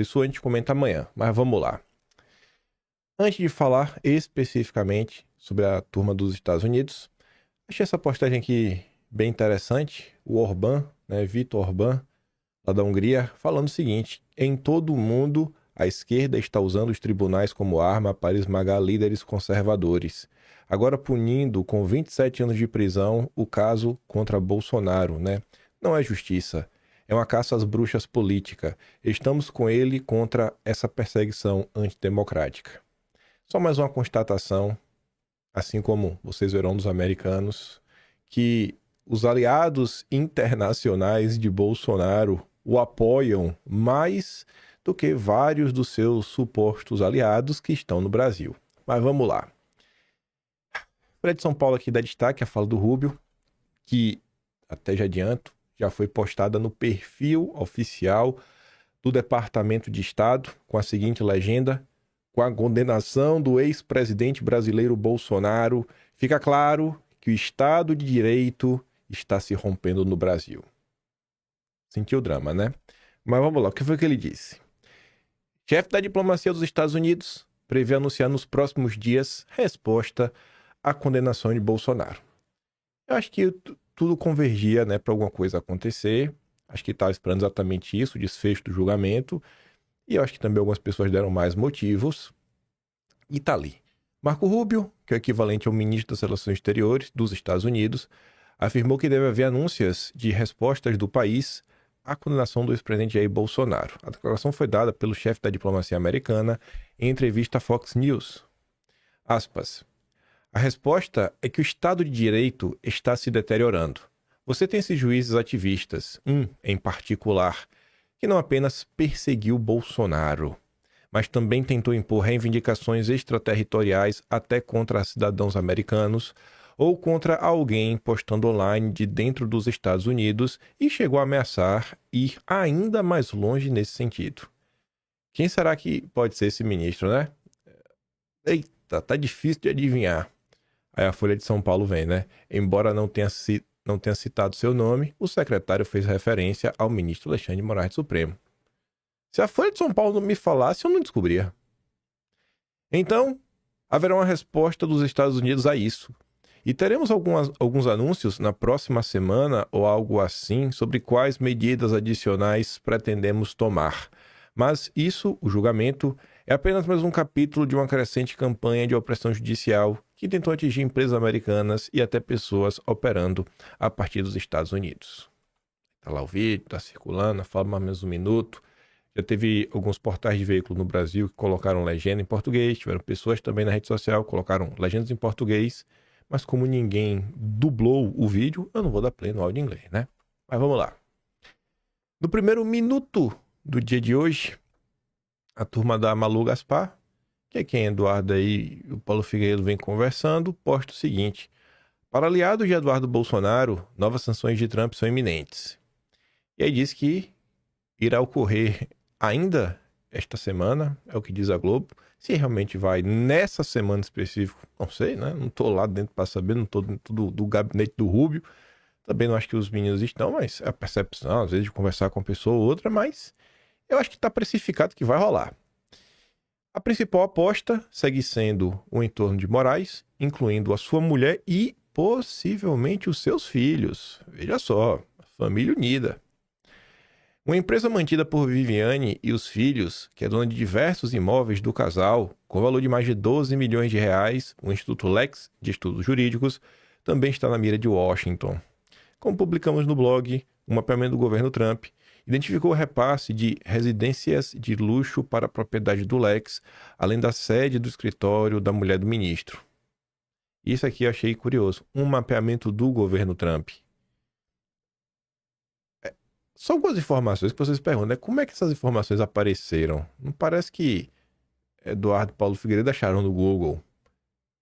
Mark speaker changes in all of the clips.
Speaker 1: Isso a gente comenta amanhã, mas vamos lá. Antes de falar especificamente sobre a turma dos Estados Unidos, achei essa postagem aqui bem interessante. O Orbán, né, Viktor Orbán, lá da Hungria, falando o seguinte: em todo o mundo, a esquerda está usando os tribunais como arma para esmagar líderes conservadores. Agora punindo com 27 anos de prisão o caso contra Bolsonaro, né? Não é justiça. É uma caça às bruxas política. Estamos com ele contra essa perseguição antidemocrática. Só mais uma constatação, assim como vocês verão dos americanos, que os aliados internacionais de Bolsonaro o apoiam mais do que vários dos seus supostos aliados que estão no Brasil. Mas vamos lá. Folha de São Paulo aqui dá destaque a fala do Rubio, que, até já adianto, já foi postada no perfil oficial do Departamento de Estado, com a seguinte legenda: com a condenação do ex-presidente brasileiro Bolsonaro, fica claro que o Estado de Direito está se rompendo no Brasil. Sentiu o drama, né? Mas vamos lá, o que foi que ele disse? Chefe da diplomacia dos Estados Unidos prevê anunciar nos próximos dias resposta à condenação de Bolsonaro. Eu acho que tudo convergia, né, para alguma coisa acontecer. Acho que estava esperando exatamente isso, o desfecho do julgamento. E eu acho que também algumas pessoas deram mais motivos. E tá ali. Marco Rubio, que é o equivalente ao ministro das Relações Exteriores dos Estados Unidos, afirmou que deve haver anúncios de respostas do país à condenação do ex-presidente Jair Bolsonaro. A declaração foi dada pelo chefe da diplomacia americana em entrevista à Fox News. Aspas. A resposta é que o Estado de Direito está se deteriorando. Você tem esses juízes ativistas, um em particular, que não apenas perseguiu Bolsonaro, mas também tentou impor reivindicações extraterritoriais até contra cidadãos americanos ou contra alguém postando online de dentro dos Estados Unidos e chegou a ameaçar ir ainda mais longe nesse sentido. Quem será que pode ser esse ministro, né? Eita, tá difícil de adivinhar. Aí a Folha de São Paulo vem, né? Embora não tenha citado seu nome, o secretário fez referência ao ministro Alexandre de Moraes do Supremo. Se a Folha de São Paulo não me falasse, eu não descobria. Então, haverá uma resposta dos Estados Unidos a isso. E teremos alguns anúncios na próxima semana ou algo assim sobre quais medidas adicionais pretendemos tomar. Mas isso, o julgamento, é apenas mais um capítulo de uma crescente campanha de opressão judicial que tentou atingir empresas americanas e até pessoas operando a partir dos Estados Unidos. Está lá o vídeo, está circulando, fala mais ou menos um minuto. Já teve alguns portais de veículo no Brasil que colocaram legenda em português, tiveram pessoas também na rede social que colocaram legendas em português, mas como ninguém dublou o vídeo, eu não vou dar play no áudio em inglês, né? Mas vamos lá. No primeiro minuto do dia de hoje, a turma da Malu Gaspar, que é quem Eduardo aí e o Paulo Figueiredo vem conversando, posta o seguinte: para aliados de Eduardo Bolsonaro, novas sanções de Trump são iminentes. E aí diz que irá ocorrer ainda esta semana, é o que diz a Globo. Se realmente vai nessa semana específica, não sei, né? Não tô lá dentro para saber, não tô dentro do gabinete do Rubio. Também não acho que os meninos estão, mas é a percepção, às vezes, de conversar com uma pessoa ou outra, mas eu acho que está precificado que vai rolar. A principal aposta segue sendo o entorno de Moraes, incluindo a sua mulher e possivelmente os seus filhos. Veja só, família unida. Uma empresa mantida por Viviane e os filhos, que é dona de diversos imóveis do casal, com valor de mais de 12 milhões de reais, o Instituto Lex de Estudos Jurídicos, também está na mira de Washington. Como publicamos no blog, um mapeamento do governo Trump identificou o repasse de residências de luxo para a propriedade do Lex, além da sede do escritório da mulher do ministro. Isso aqui eu achei curioso. Um mapeamento do governo Trump. São algumas informações que vocês perguntam, né? Como é que essas informações apareceram? Não parece que Eduardo e Paulo Figueiredo acharam no Google.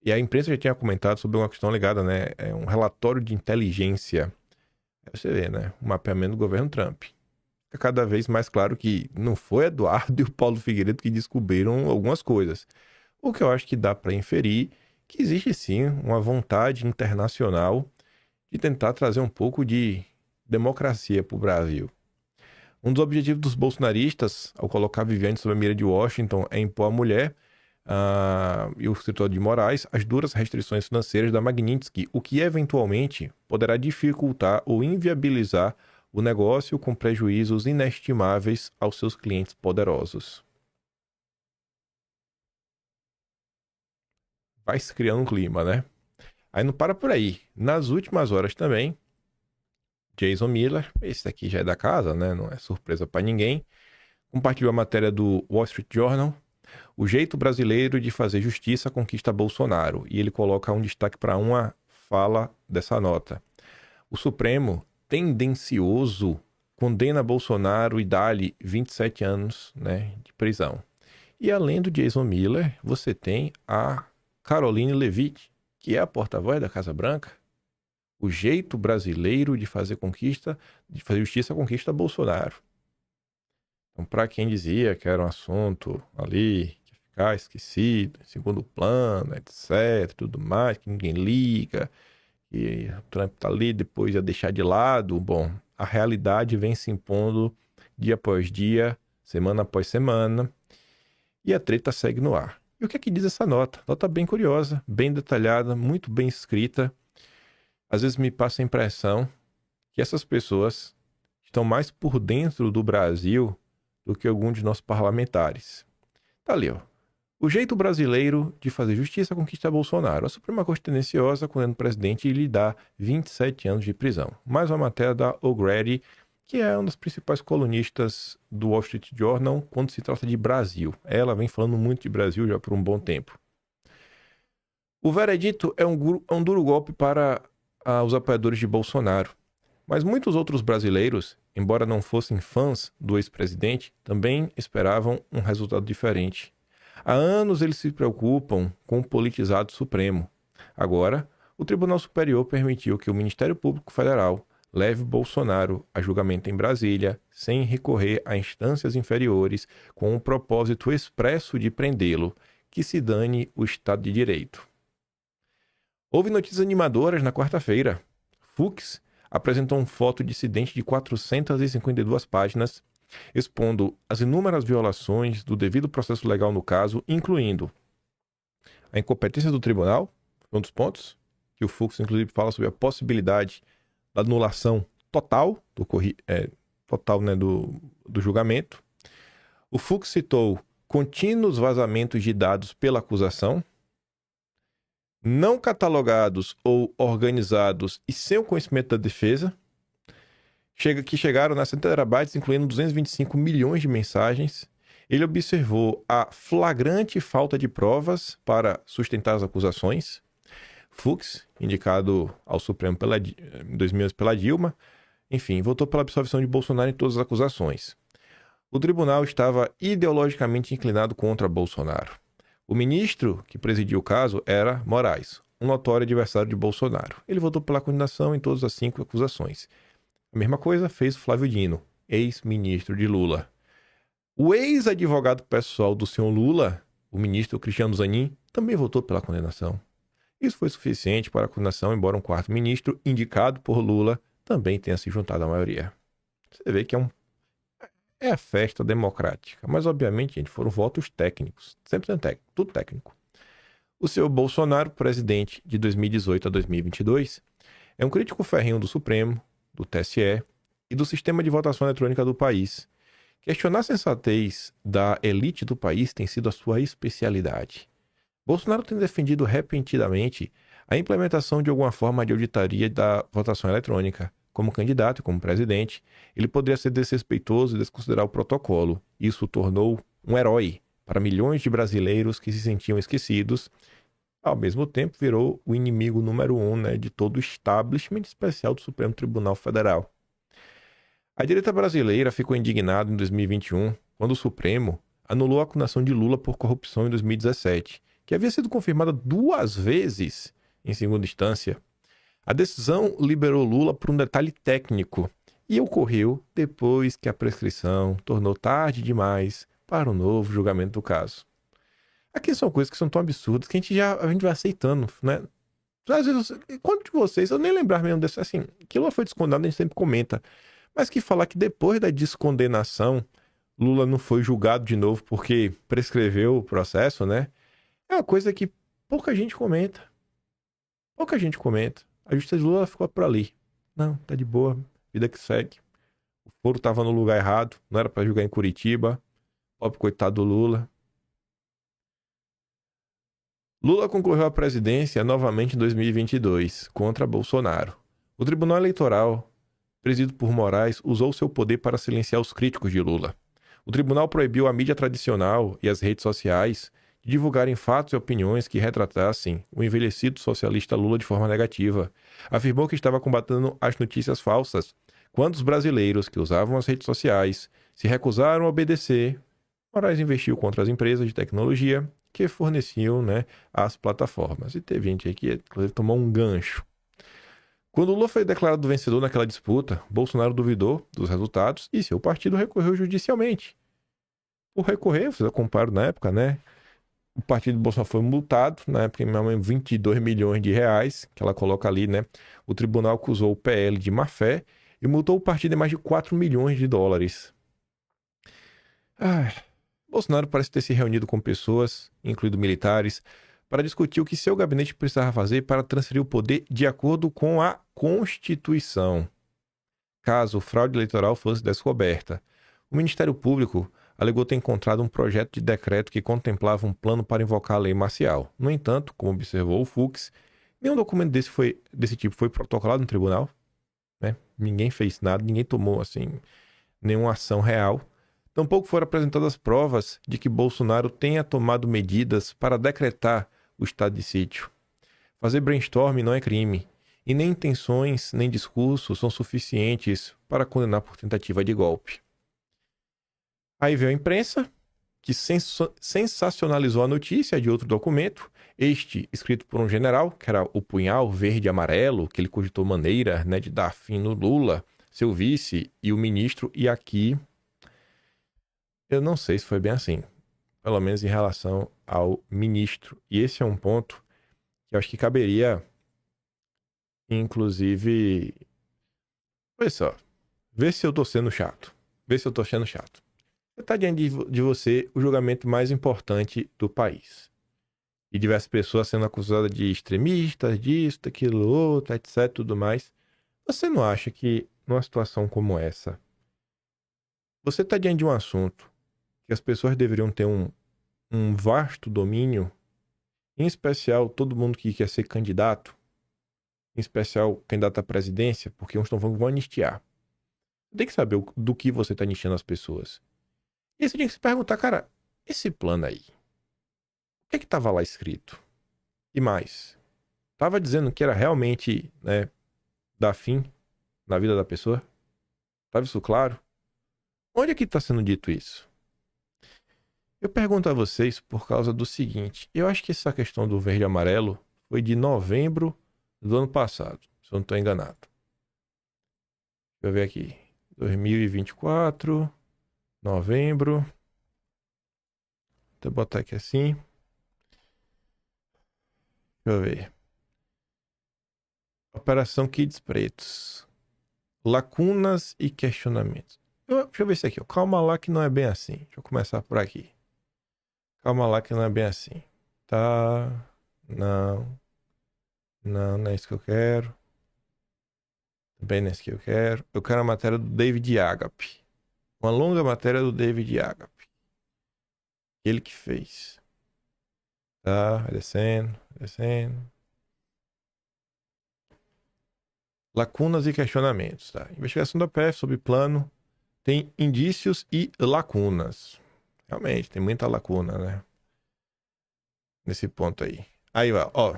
Speaker 1: E a imprensa já tinha comentado sobre uma questão ligada, né? É um relatório de inteligência. Aí você vê, né? O mapeamento do governo Trump. Fica cada vez mais claro que não foi Eduardo e o Paulo Figueiredo que descobriram algumas coisas. O que eu acho que dá para inferir que existe sim uma vontade internacional de tentar trazer um pouco de democracia para o Brasil. Um dos objetivos dos bolsonaristas, ao colocar Viviane sob a mira de Washington, é impor à mulher e o escritório de Moraes as duras restrições financeiras da Magnitsky, o que eventualmente poderá dificultar ou inviabilizar o negócio com prejuízos inestimáveis aos seus clientes poderosos. Vai se criando um clima, né? Aí não para por aí. Nas últimas horas também, Jason Miller, esse daqui já é da casa, né? Não é surpresa para ninguém, compartilhou a matéria do Wall Street Journal, o jeito brasileiro de fazer justiça conquista Bolsonaro. E ele coloca um destaque para uma fala dessa nota. O Supremo, tendencioso, condena Bolsonaro e dá-lhe 27 anos, né, de prisão. E além do Jason Miller, você tem a Caroline Leavitt, que é a porta-voz da Casa Branca. O jeito brasileiro de fazer justiça conquista Bolsonaro. Então, para quem dizia que era um assunto ali, que ia ficar esquecido, em segundo plano, etc, tudo mais, que ninguém liga, que o Trump tá ali, depois ia deixar de lado, bom, a realidade vem se impondo dia após dia, semana após semana, e a treta segue no ar. E o que é que diz essa nota? Nota bem curiosa, bem detalhada, muito bem escrita. Às vezes me passa a impressão que essas pessoas estão mais por dentro do Brasil do que alguns de nossos parlamentares. Tá ali, ó. O jeito brasileiro de fazer justiça conquista Bolsonaro. A Suprema Corte Tendenciosa condena o presidente e lhe dá 27 anos de prisão. Mais uma matéria da O'Grady, que é uma das principais colunistas do Wall Street Journal quando se trata de Brasil. Ela vem falando muito de Brasil já por um bom tempo. O veredito é um duro golpe para os apoiadores de Bolsonaro. Mas muitos outros brasileiros, embora não fossem fãs do ex-presidente, também esperavam um resultado diferente. Há anos eles se preocupam com o politizado Supremo. Agora, o Tribunal Superior permitiu que o Ministério Público Federal leve Bolsonaro a julgamento em Brasília, sem recorrer a instâncias inferiores, com o propósito expresso de prendê-lo, que se dane o Estado de Direito. Houve notícias animadoras na quarta-feira. Fux apresentou uma foto dissidente de 452 páginas, expondo as inúmeras violações do devido processo legal no caso, incluindo a incompetência do tribunal, um dos pontos, que o Fux, inclusive, fala sobre a possibilidade da anulação total do julgamento. O Fux citou contínuos vazamentos de dados pela acusação, não catalogados ou organizados e sem o conhecimento da defesa, que chegaram nas 100 terabytes, incluindo 225 milhões de mensagens. Ele observou a flagrante falta de provas para sustentar as acusações. Fux, indicado ao Supremo em 2011 pela Dilma, enfim, votou pela absolvição de Bolsonaro em todas as acusações. O tribunal estava ideologicamente inclinado contra Bolsonaro. O ministro que presidiu o caso era Moraes, um notório adversário de Bolsonaro. Ele votou pela condenação em todas as 5 acusações. A mesma coisa fez o Flávio Dino, ex-ministro de Lula. O ex-advogado pessoal do senhor Lula, o ministro Cristiano Zanin, também votou pela condenação. Isso foi suficiente para a condenação, embora um quarto ministro, indicado por Lula, também tenha se juntado à maioria. Você vê que é a festa democrática, mas obviamente, gente, foram votos técnicos, sempre técnico, tudo técnico. O senhor Bolsonaro, presidente de 2018 a 2022, é um crítico ferrenho do Supremo, do TSE e do sistema de votação eletrônica do país. Questionar a sensatez da elite do país tem sido a sua especialidade. Bolsonaro tem defendido repentinamente a implementação de alguma forma de auditoria da votação eletrônica. Como candidato e como presidente, ele poderia ser desrespeitoso e desconsiderar o protocolo. Isso o tornou um herói para milhões de brasileiros que se sentiam esquecidos. Ao mesmo tempo, virou o inimigo número 1, né, de todo o establishment especial do Supremo Tribunal Federal. A direita brasileira ficou indignada em 2021, quando o Supremo anulou a condenação de Lula por corrupção em 2017, que havia sido confirmada 2 vezes em segunda instância. A decisão liberou Lula por um detalhe técnico e ocorreu depois que a prescrição tornou tarde demais para o novo julgamento do caso. Aqui são coisas que são tão absurdas que a gente vai aceitando, né? Às vezes, quanto de vocês, eu nem lembrar mesmo desse, assim, que Lula foi descondenado, a gente sempre comenta. Mas que falar que depois da descondenação, Lula não foi julgado de novo porque prescreveu o processo, né? É uma coisa que pouca gente comenta. Pouca gente comenta. A justiça de Lula ficou por ali. Não, tá de boa, vida que segue. O foro tava no lugar errado, não era pra julgar em Curitiba. Pobre coitado do Lula. Lula concorreu à presidência novamente em 2022, contra Bolsonaro. O Tribunal Eleitoral, presidido por Moraes, usou seu poder para silenciar os críticos de Lula. O tribunal proibiu a mídia tradicional e as redes sociais de divulgarem fatos e opiniões que retratassem o envelhecido socialista Lula de forma negativa. Afirmou que estava combatendo as notícias falsas quando os brasileiros que usavam as redes sociais se recusaram a obedecer. Moraes investiu contra as empresas de tecnologia que forneciam, né, as plataformas. E teve gente aí que, inclusive, tomou um gancho. Quando Lula foi declarado vencedor naquela disputa, Bolsonaro duvidou dos resultados e seu partido recorreu judicialmente. Por recorrer, vocês acompanharam na época, né? O partido do Bolsonaro foi multado, na época, em 22 milhões de reais, que ela coloca ali, né? O tribunal acusou o PL de má-fé e multou o partido em mais de 4 milhões de dólares. Bolsonaro parece ter se reunido com pessoas, incluindo militares, para discutir o que seu gabinete precisava fazer para transferir o poder de acordo com a Constituição, caso fraude eleitoral fosse descoberta. O Ministério Público alegou ter encontrado um projeto de decreto que contemplava um plano para invocar a lei marcial. No entanto, como observou o Fux, nenhum documento desse tipo foi protocolado no tribunal, né? Ninguém fez nada, ninguém tomou assim nenhuma ação real. Tampouco foram apresentadas provas de que Bolsonaro tenha tomado medidas para decretar o estado de sítio. Fazer brainstorming não é crime, e nem intenções nem discursos são suficientes para condenar por tentativa de golpe. Aí veio a imprensa, que sensacionalizou a notícia de outro documento, este escrito por um general, que era o punhal verde e amarelo, que ele cogitou maneira, né, de dar fim no Lula, seu vice e o ministro, e aqui eu não sei se foi bem assim, pelo menos em relação ao ministro. E esse é um ponto que eu acho que caberia, inclusive, olha só, vê se eu tô sendo chato. Vê se eu tô sendo chato. Você tá diante de você o julgamento mais importante do país. E diversas pessoas sendo acusadas de extremistas, disso, daquilo, outro, etc, tudo mais. Você não acha que, numa situação como essa, você tá diante de um assunto que as pessoas deveriam ter um vasto domínio, em especial todo mundo que quer ser candidato, em especial candidato à presidência, porque uns estão falando que vão anistiar. Tem que saber do que você está anistiando as pessoas. E você tem que se perguntar, cara, esse plano aí, o que é que estava lá escrito? E mais, estava dizendo que era realmente, né, dar fim na vida da pessoa? Estava isso claro? Onde é que está sendo dito isso? Eu pergunto a vocês por causa do seguinte, eu acho que essa questão do verde e amarelo foi de novembro do ano passado, se eu não estou enganado. Deixa eu ver aqui. 2024, novembro. Deixa eu botar aqui assim. Deixa eu ver. Operação Kids Pretos. Lacunas e questionamentos. Deixa eu ver isso aqui. Calma lá que não é bem assim. Deixa eu começar por aqui. Calma lá que não é bem assim. Tá. Não. Não é isso que eu quero. Também não é isso que eu quero. Eu quero a matéria do David Agape. Uma longa matéria do David Agape. Ele que fez. Tá, vai descendo, descendo. Lacunas e questionamentos, tá? Investigação da PF sobre plano tem indícios e lacunas. Realmente, tem muita lacuna, né? Nesse ponto aí. Aí, ó.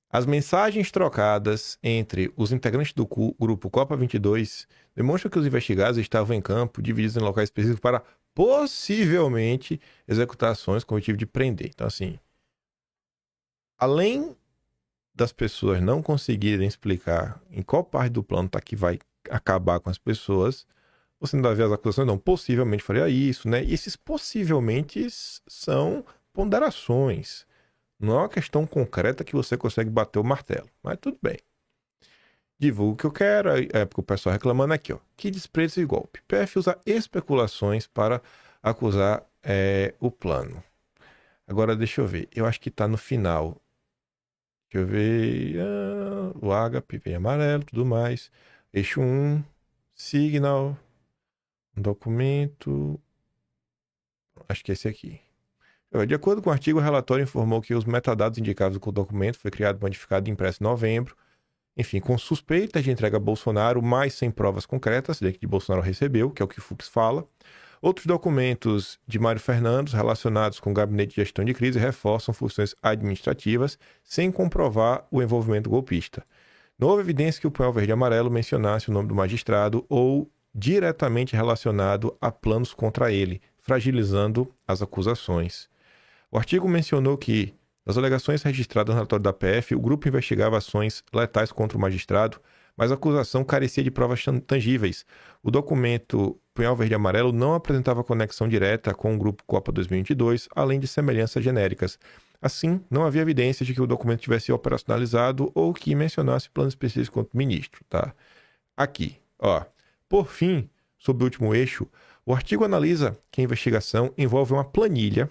Speaker 1: As mensagens trocadas entre os integrantes do grupo Copa 22 demonstram que os investigados estavam em campo, divididos em locais específicos para possivelmente executar ações com o objetivo de prender. Então, assim, além das pessoas não conseguirem explicar em qual parte do plano tá que vai acabar com as pessoas, você não vai ver as acusações, não. Possivelmente faria isso, né? E esses possivelmente são ponderações. Não é uma questão concreta que você consegue bater o martelo. Mas tudo bem. Divulgo o que eu quero, aí é porque o pessoal reclamando aqui, ó. Que desprezo e golpe. PF usa especulações para acusar o plano. Agora deixa eu ver. Eu acho que tá no final. Deixa eu ver. O ágape vem amarelo, tudo mais. Eixo 1, signal, documento. Acho que é esse aqui. De acordo com o artigo, o relatório informou que os metadados indicados com o documento foi criado, modificado e impresso em novembro. Enfim, com suspeitas de entrega a Bolsonaro, mas sem provas concretas de que Bolsonaro recebeu, que é o que o Fux fala. Outros documentos de Mário Fernandes relacionados com o Gabinete de Gestão de Crise reforçam funções administrativas sem comprovar o envolvimento golpista. Não houve evidência que o punhal verde e amarelo mencionasse o nome do magistrado ou diretamente relacionado a planos contra ele, fragilizando as acusações. O artigo mencionou que, nas alegações registradas no relatório da PF, o grupo investigava ações letais contra o magistrado, mas a acusação carecia de provas tangíveis. O documento Punhal Verde e Amarelo não apresentava conexão direta com o grupo Copa 2022, além de semelhanças genéricas. Assim, não havia evidência de que o documento tivesse operacionalizado ou que mencionasse planos específicos contra o ministro, tá? Aqui, ó. Por fim, sobre o último eixo, o artigo analisa que a investigação envolve uma planilha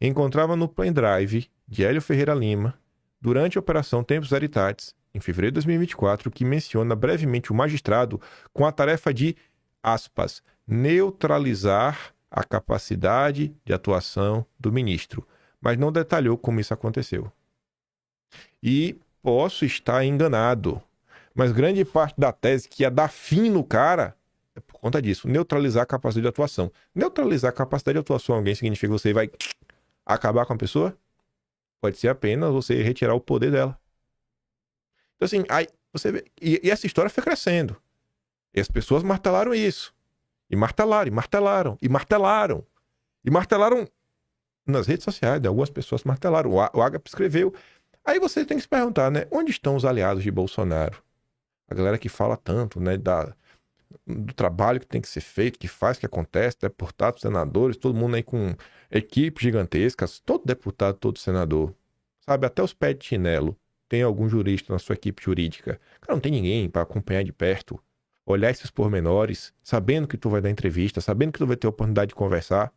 Speaker 1: encontrava no pendrive de Hélio Ferreira Lima durante a Operação Tempos Veritatis, em fevereiro de 2024, que menciona brevemente o magistrado com a tarefa de, aspas, neutralizar a capacidade de atuação do ministro, mas não detalhou como isso aconteceu. E posso estar enganado, mas grande parte da tese que ia dar fim no cara é por conta disso, neutralizar a capacidade de atuação. Neutralizar a capacidade de atuação de alguém significa que você vai acabar com a pessoa? Pode ser apenas você retirar o poder dela. Então, assim, aí você vê. E essa história foi crescendo. E as pessoas martelaram isso. E martelaram, e martelaram, e martelaram. E martelaram nas redes sociais, né? Algumas pessoas martelaram. O Agape escreveu. Aí você tem que se perguntar, né? Onde estão os aliados de Bolsonaro? A galera que fala tanto, né? Do trabalho que tem que ser feito, que faz, que acontece, deputados, senadores, todo mundo aí com equipes gigantescas, todo deputado, todo senador, sabe, até os pés de chinelo, tem algum jurista na sua equipe jurídica. Cara, não tem ninguém para acompanhar de perto, olhar esses pormenores, sabendo que tu vai dar entrevista, sabendo que tu vai ter a oportunidade de conversar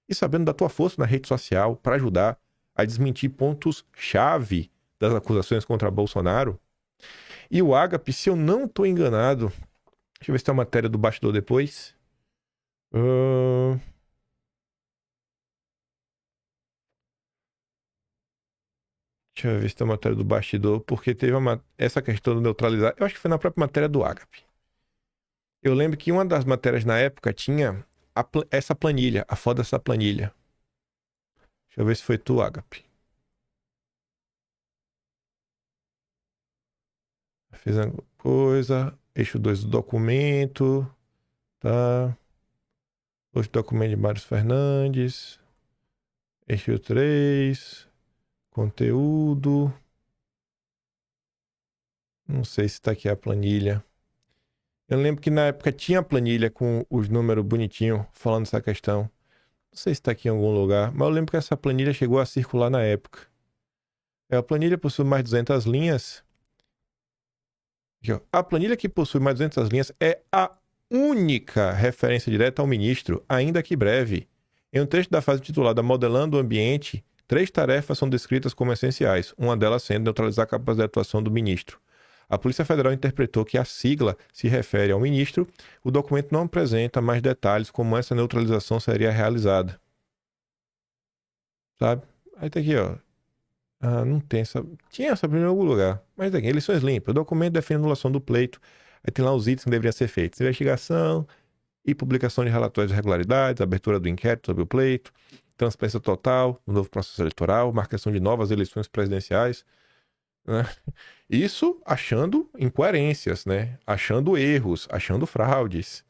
Speaker 1: e sabendo da tua força na rede social para ajudar a desmentir pontos-chave das acusações contra Bolsonaro. E o Agape, se eu não tô enganado, deixa eu ver se tem uma matéria do bastidor depois. Deixa eu ver se tem uma matéria do bastidor, porque teve essa questão do neutralizar. Eu acho que foi na própria matéria do Agape. Eu lembro que uma das matérias na época tinha essa planilha, a foto dessa planilha. Deixa eu ver se foi tu, Agape. Fiz alguma coisa. Eixo 2 do documento. Tá. Os documentos de Mário Fernandes. Eixo 3. Conteúdo. Não sei se tá aqui a planilha. Eu lembro que na época tinha a planilha com os números bonitinhos falando essa questão. Não sei se tá aqui em algum lugar, mas eu lembro que essa planilha chegou a circular na época. A planilha possui mais 200 linhas. A planilha que possui mais 200 linhas é a única referência direta ao ministro, ainda que breve. Em um trecho da fase titulada Modelando o Ambiente, 3 tarefas são descritas como essenciais, uma delas sendo neutralizar a capacidade de atuação do ministro. A Polícia Federal interpretou que a sigla se refere ao ministro. O documento não apresenta mais detalhes como essa neutralização seria realizada. Sabe? Aí tá aqui, ó. Não tem essa... Tinha essa em algum lugar. Mas tá aqui, eleições limpas. O documento define a anulação do pleito. Aí tem lá os itens que deveriam ser feitos. Investigação e publicação de relatórios de irregularidades, abertura do inquérito sobre o pleito, transparência total no novo processo eleitoral, marcação de novas eleições presidenciais. Né? Isso achando incoerências, né? Achando erros, achando fraudes.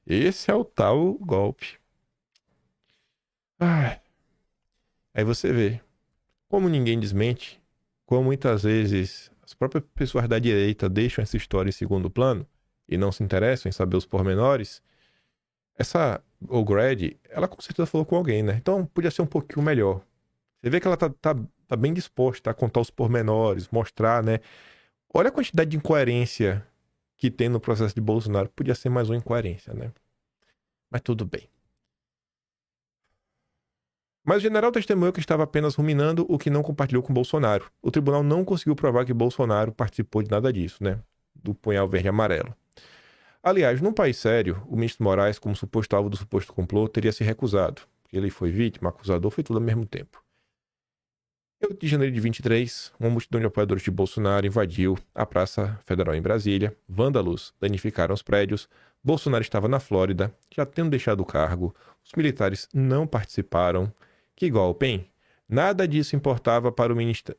Speaker 1: Esse é o tal golpe. Aí você vê como ninguém desmente, como muitas vezes as próprias pessoas da direita deixam essa história em segundo plano e não se interessam em saber os pormenores. Essa O'Grady, ela com certeza falou com alguém, né? Então podia ser um pouquinho melhor. Você vê que ela tá bem disposta a contar os pormenores, mostrar, né? Olha a quantidade de incoerência que tem no processo de Bolsonaro podia ser mais uma incoerência, né? Mas tudo bem. Mas o general testemunhou que estava apenas ruminando o que não compartilhou com Bolsonaro. O tribunal não conseguiu provar que Bolsonaro participou de nada disso, né? Do punhal verde e amarelo. Aliás, num país sério, o ministro Moraes, como suposto alvo do suposto complô, teria se recusado. Ele foi vítima, acusador, foi tudo ao mesmo tempo. Em 8 de janeiro de 23, uma multidão de apoiadores de Bolsonaro invadiu a Praça Federal em Brasília. Vândalos danificaram os prédios. Bolsonaro estava na Flórida, já tendo deixado o cargo. Os militares não participaram. Que golpe, hein? Nada disso importava para o ministro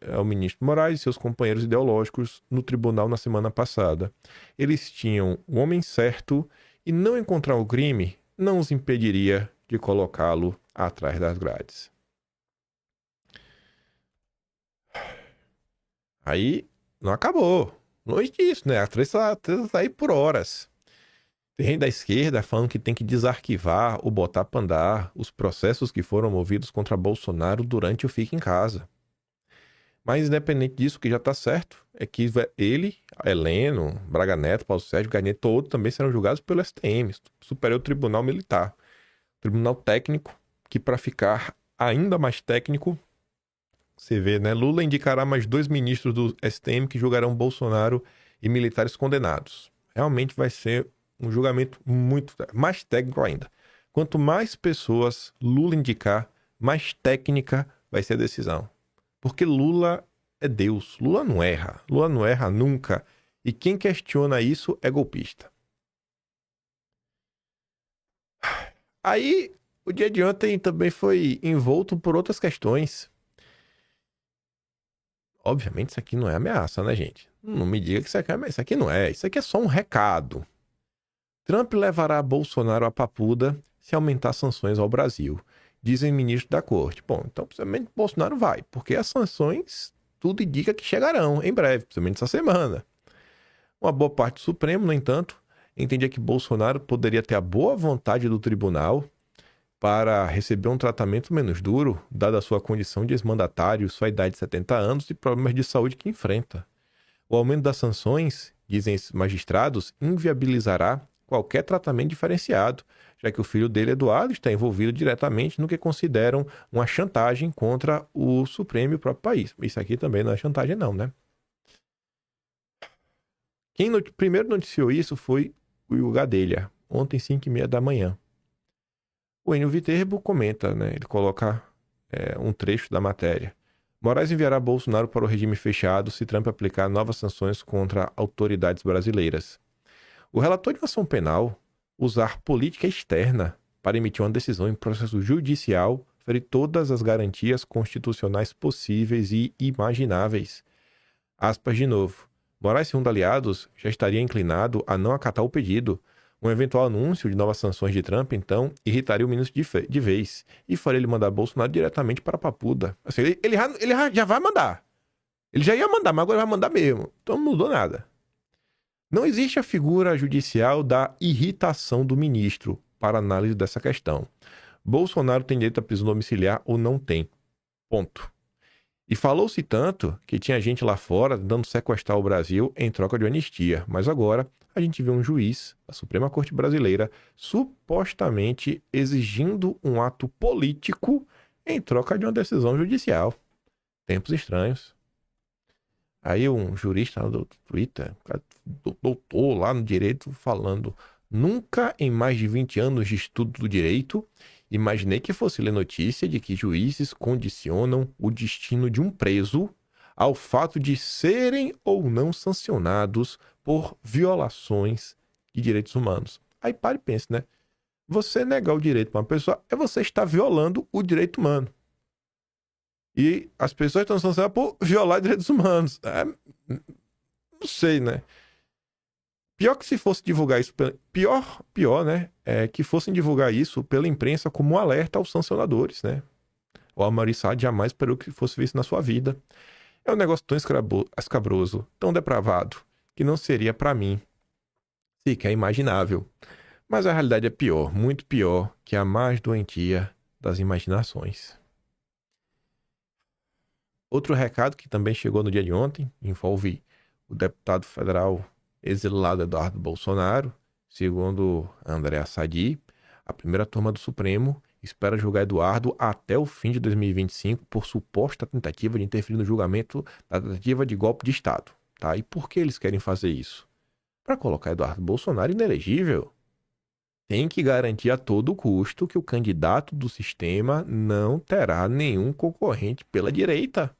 Speaker 1: Moraes e seus companheiros ideológicos no tribunal na semana passada. Eles tinham o homem certo e não encontrar o crime não os impediria de colocá-lo atrás das grades. Aí não acabou. Longe disso, né? A treta tá aí por horas. Tem gente da esquerda falando que tem que desarquivar ou botar para andar os processos que foram movidos contra Bolsonaro durante o Fique em Casa. Mas independente disso, o que já está certo é que ele, Heleno, Braga Neto, Paulo Sérgio, Garnier, todos também serão julgados pelo STM, Superior Tribunal Militar. Tribunal técnico, que para ficar ainda mais técnico, você vê, né? Lula indicará mais 2 ministros do STM que julgarão Bolsonaro e militares condenados. Realmente vai ser um julgamento muito mais técnico ainda. Quanto mais pessoas Lula indicar, mais técnica vai ser a decisão. Porque Lula é Deus. Lula não erra. Lula não erra nunca. E quem questiona isso é golpista. Aí, o dia de ontem também foi envolto por outras questões. Obviamente, isso aqui não é ameaça, né, gente? Não me diga que isso aqui é ameaça. Isso aqui não é. Isso aqui é só um recado. Trump levará Bolsonaro à papuda se aumentar sanções ao Brasil, dizem ministros da corte. Bom, então, precisamente, Bolsonaro vai, porque as sanções, tudo indica que chegarão em breve, principalmente essa semana. Uma boa parte do Supremo, no entanto, entendia que Bolsonaro poderia ter a boa vontade do tribunal para receber um tratamento menos duro, dada a sua condição de ex-mandatário, sua idade de 70 anos e problemas de saúde que enfrenta. O aumento das sanções, dizem esses magistrados, inviabilizará qualquer tratamento diferenciado, já que o filho dele, Eduardo, está envolvido diretamente no que consideram uma chantagem contra o Supremo e o próprio país. Isso aqui também não é chantagem não, né? Quem primeiro noticiou isso foi o Hugo Gadelha, ontem 5h30 da manhã. O Enio Viterbo comenta, né? Ele coloca um trecho da matéria. Moraes enviará Bolsonaro para o regime fechado se Trump aplicar novas sanções contra autoridades brasileiras. O relator de ação penal usar política externa para emitir uma decisão em processo judicial fere todas as garantias constitucionais possíveis e imagináveis. Aspas de novo. Moraes, segundo aliados, já estaria inclinado a não acatar o pedido. Um eventual anúncio de novas sanções de Trump, então, irritaria o ministro de vez e faria ele mandar Bolsonaro diretamente para a papuda. Assim, ele já vai mandar. Ele já ia mandar, mas agora vai mandar mesmo. Então não mudou nada. Não existe a figura judicial da irritação do ministro para análise dessa questão. Bolsonaro tem direito à prisão domiciliar ou não tem. Ponto. E falou-se tanto que tinha gente lá fora tentando sequestrar o Brasil em troca de anistia. Mas agora a gente vê um juiz da Suprema Corte Brasileira supostamente exigindo um ato político em troca de uma decisão judicial. Tempos estranhos. Aí um jurista do Twitter, doutor lá no direito, falando: nunca em mais de 20 anos de estudo do direito, imaginei que fosse ler notícia de que juízes condicionam o destino de um preso ao fato de serem ou não sancionados por violações de direitos humanos. Aí para e pense, né? Você negar o direito para uma pessoa é você estar violando o direito humano. E as pessoas estão sancionadas por violar direitos humanos. Não sei, né? Pior que se fosse divulgar isso... Pior, né? É que fossem divulgar isso pela imprensa como um alerta aos sancionadores, né? O Amaury Saad jamais esperou que fosse visto na sua vida. É um negócio tão escabroso, tão depravado, que não seria para mim sequer imaginável. Mas a realidade é pior, muito pior que a mais doentia das imaginações. Outro recado que também chegou no dia de ontem envolve o deputado federal exilado Eduardo Bolsonaro, segundo André Sadi, a primeira turma do Supremo espera julgar Eduardo até o fim de 2025 por suposta tentativa de interferir no julgamento da tentativa de golpe de Estado. Tá? E por que eles querem fazer isso? Para colocar Eduardo Bolsonaro inelegível. Tem que garantir a todo custo que o candidato do sistema não terá nenhum concorrente pela direita.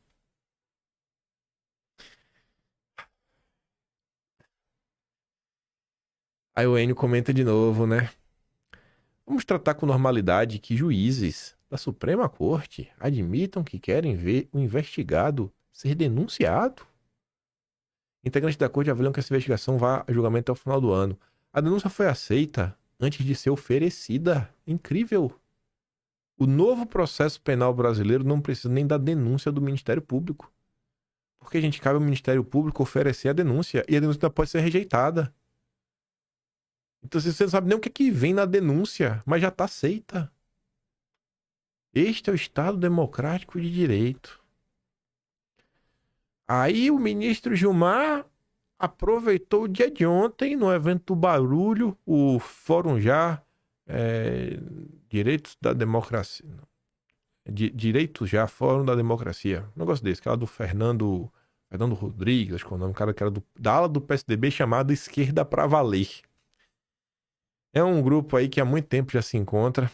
Speaker 1: Aí o Enio comenta de novo, né? Vamos tratar com normalidade que juízes da Suprema Corte admitam que querem ver o investigado ser denunciado. Integrantes da corte avaliam que essa investigação vá a julgamento até o final do ano. A denúncia foi aceita antes de ser oferecida. Incrível! O novo processo penal brasileiro não precisa nem da denúncia do Ministério Público. Porque, a gente, cabe ao Ministério Público oferecer a denúncia e a denúncia ainda pode ser rejeitada. Então você não sabe nem o que vem na denúncia, mas já está aceita. Este é o Estado Democrático de Direito. Aí o ministro Gilmar aproveitou o dia de ontem, no evento do Barulho, o Fórum Já, Direitos da Democracia. Direitos Já, Fórum da Democracia. Um negócio desse, que era do Fernando Rodrigues, acho que é o nome, um cara que era da ala do PSDB chamado Esquerda pra Valer. É um grupo aí que há muito tempo já se encontra.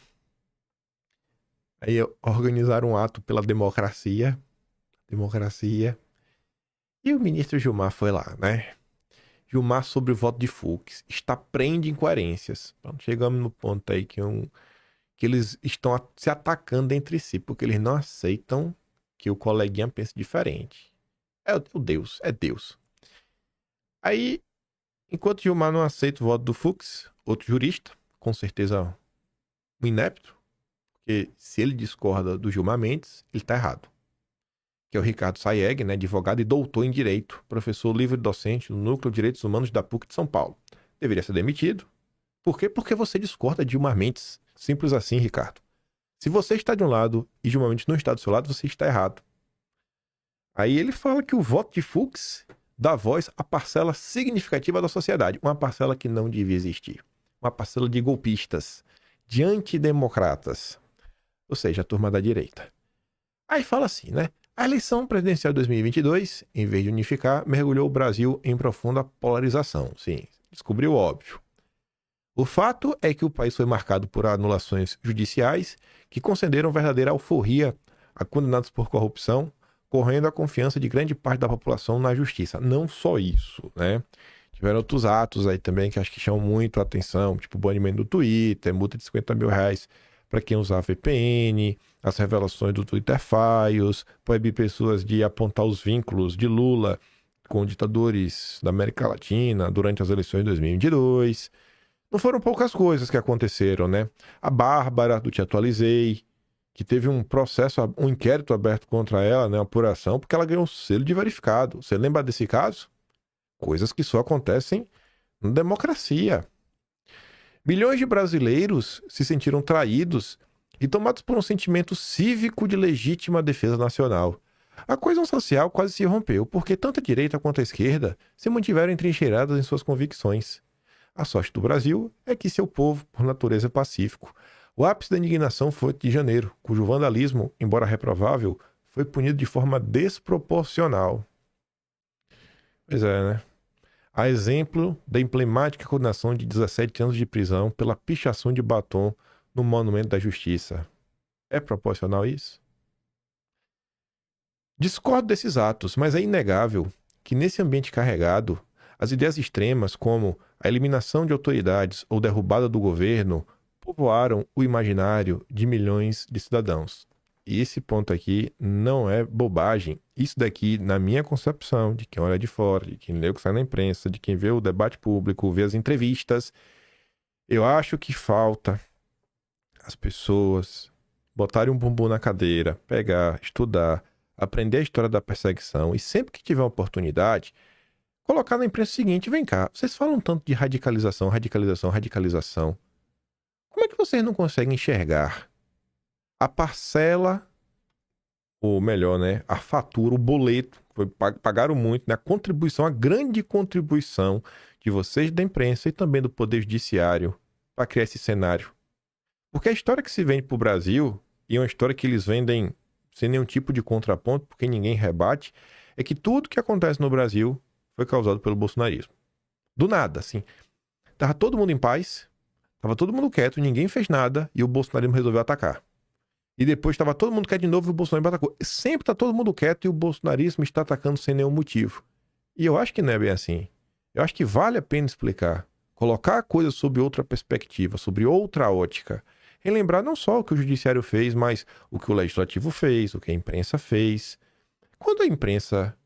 Speaker 1: Aí organizaram um ato pela democracia. E o ministro Gilmar foi lá, né? Gilmar sobre o voto de Fux. Está prende incoerências. Então, chegamos no ponto aí que eles estão se atacando entre si, porque eles não aceitam que o coleguinha pense diferente. É o Deus, é Deus. Aí, enquanto Gilmar não aceita o voto do Fux, outro jurista, com certeza um inepto, porque se ele discorda do Gilmar Mendes, ele está errado. Que é o Ricardo Sayeg, né, advogado e doutor em Direito, professor livre-docente no Núcleo de Direitos Humanos da PUC de São Paulo. Deveria ser demitido. Por quê? Porque você discorda de Gilmar Mendes. Simples assim, Ricardo. Se você está de um lado e Gilmar Mendes não está do seu lado, você está errado. Aí ele fala que o voto de Fux dá voz à parcela significativa da sociedade. Uma parcela que não devia existir. Uma parcela de golpistas, de antidemocratas. Ou seja, a turma da direita. Aí fala assim, né? A eleição presidencial de 2022, em vez de unificar, mergulhou o Brasil em profunda polarização. Sim, descobriu o óbvio. O fato é que o país foi marcado por anulações judiciais que concederam verdadeira alforria a condenados por corrupção, correndo a confiança de grande parte da população na justiça. Não só isso, né? Tiveram outros atos aí também que acho que chamam muito a atenção, tipo o banimento do Twitter, multa de R$50 mil para quem usar VPN, as revelações do Twitter Files, proibir pessoas de apontar os vínculos de Lula com ditadores da América Latina durante as eleições de 2022. Não foram poucas coisas que aconteceram, né? A Bárbara, do Te Atualizei, que teve um processo, um inquérito aberto contra ela, né? Uma apuração, porque ela ganhou um selo de verificado. Você lembra desse caso? Coisas que só acontecem na democracia. Milhões de brasileiros se sentiram traídos e tomados por um sentimento cívico de legítima defesa nacional. A coesão social quase se rompeu, porque tanto a direita quanto a esquerda se mantiveram entrincheiradas em suas convicções. A sorte do Brasil é que seu povo, por natureza, é pacífico. O ápice da indignação foi de janeiro, cujo vandalismo, embora reprovável, foi punido de forma desproporcional. Pois é, né? A exemplo da emblemática condenação de 17 anos de prisão pela pichação de batom no Monumento da Justiça. É proporcional isso? Discordo desses atos, mas é inegável que nesse ambiente carregado, as ideias extremas como a eliminação de autoridades ou derrubada do governo povoaram o imaginário de milhões de cidadãos. E esse ponto aqui não é bobagem. Isso daqui, na minha concepção, de quem olha de fora, de quem lê o que sai na imprensa, de quem vê o debate público, vê as entrevistas, eu acho que falta as pessoas botarem um bumbum na cadeira, pegar, estudar, aprender a história da perseguição e sempre que tiver uma oportunidade, colocar na imprensa o seguinte: vem cá, vocês falam tanto de radicalização. Como é que vocês não conseguem enxergar a parcela, ou melhor, né, a fatura, o boleto Pagaram muito, né? A grande contribuição de vocês da imprensa e também do Poder Judiciário para criar esse cenário. Porque a história que se vende para o Brasil, e é uma história que eles vendem sem nenhum tipo de contraponto, porque ninguém rebate, é que tudo que acontece no Brasil foi causado pelo bolsonarismo. Do nada, assim. Tava todo mundo em paz, tava todo mundo quieto, ninguém fez nada e o bolsonarismo resolveu atacar. E depois estava todo mundo quieto de novo e o bolsonarismo atacou. Sempre tá todo mundo quieto e o bolsonarismo está atacando sem nenhum motivo. E eu acho que não é bem assim. Eu acho que vale a pena explicar. Colocar a coisa sob outra perspectiva, sobre outra ótica. Relembrar não só o que o judiciário fez, mas o que o legislativo fez, o que a imprensa fez. Quando a imprensa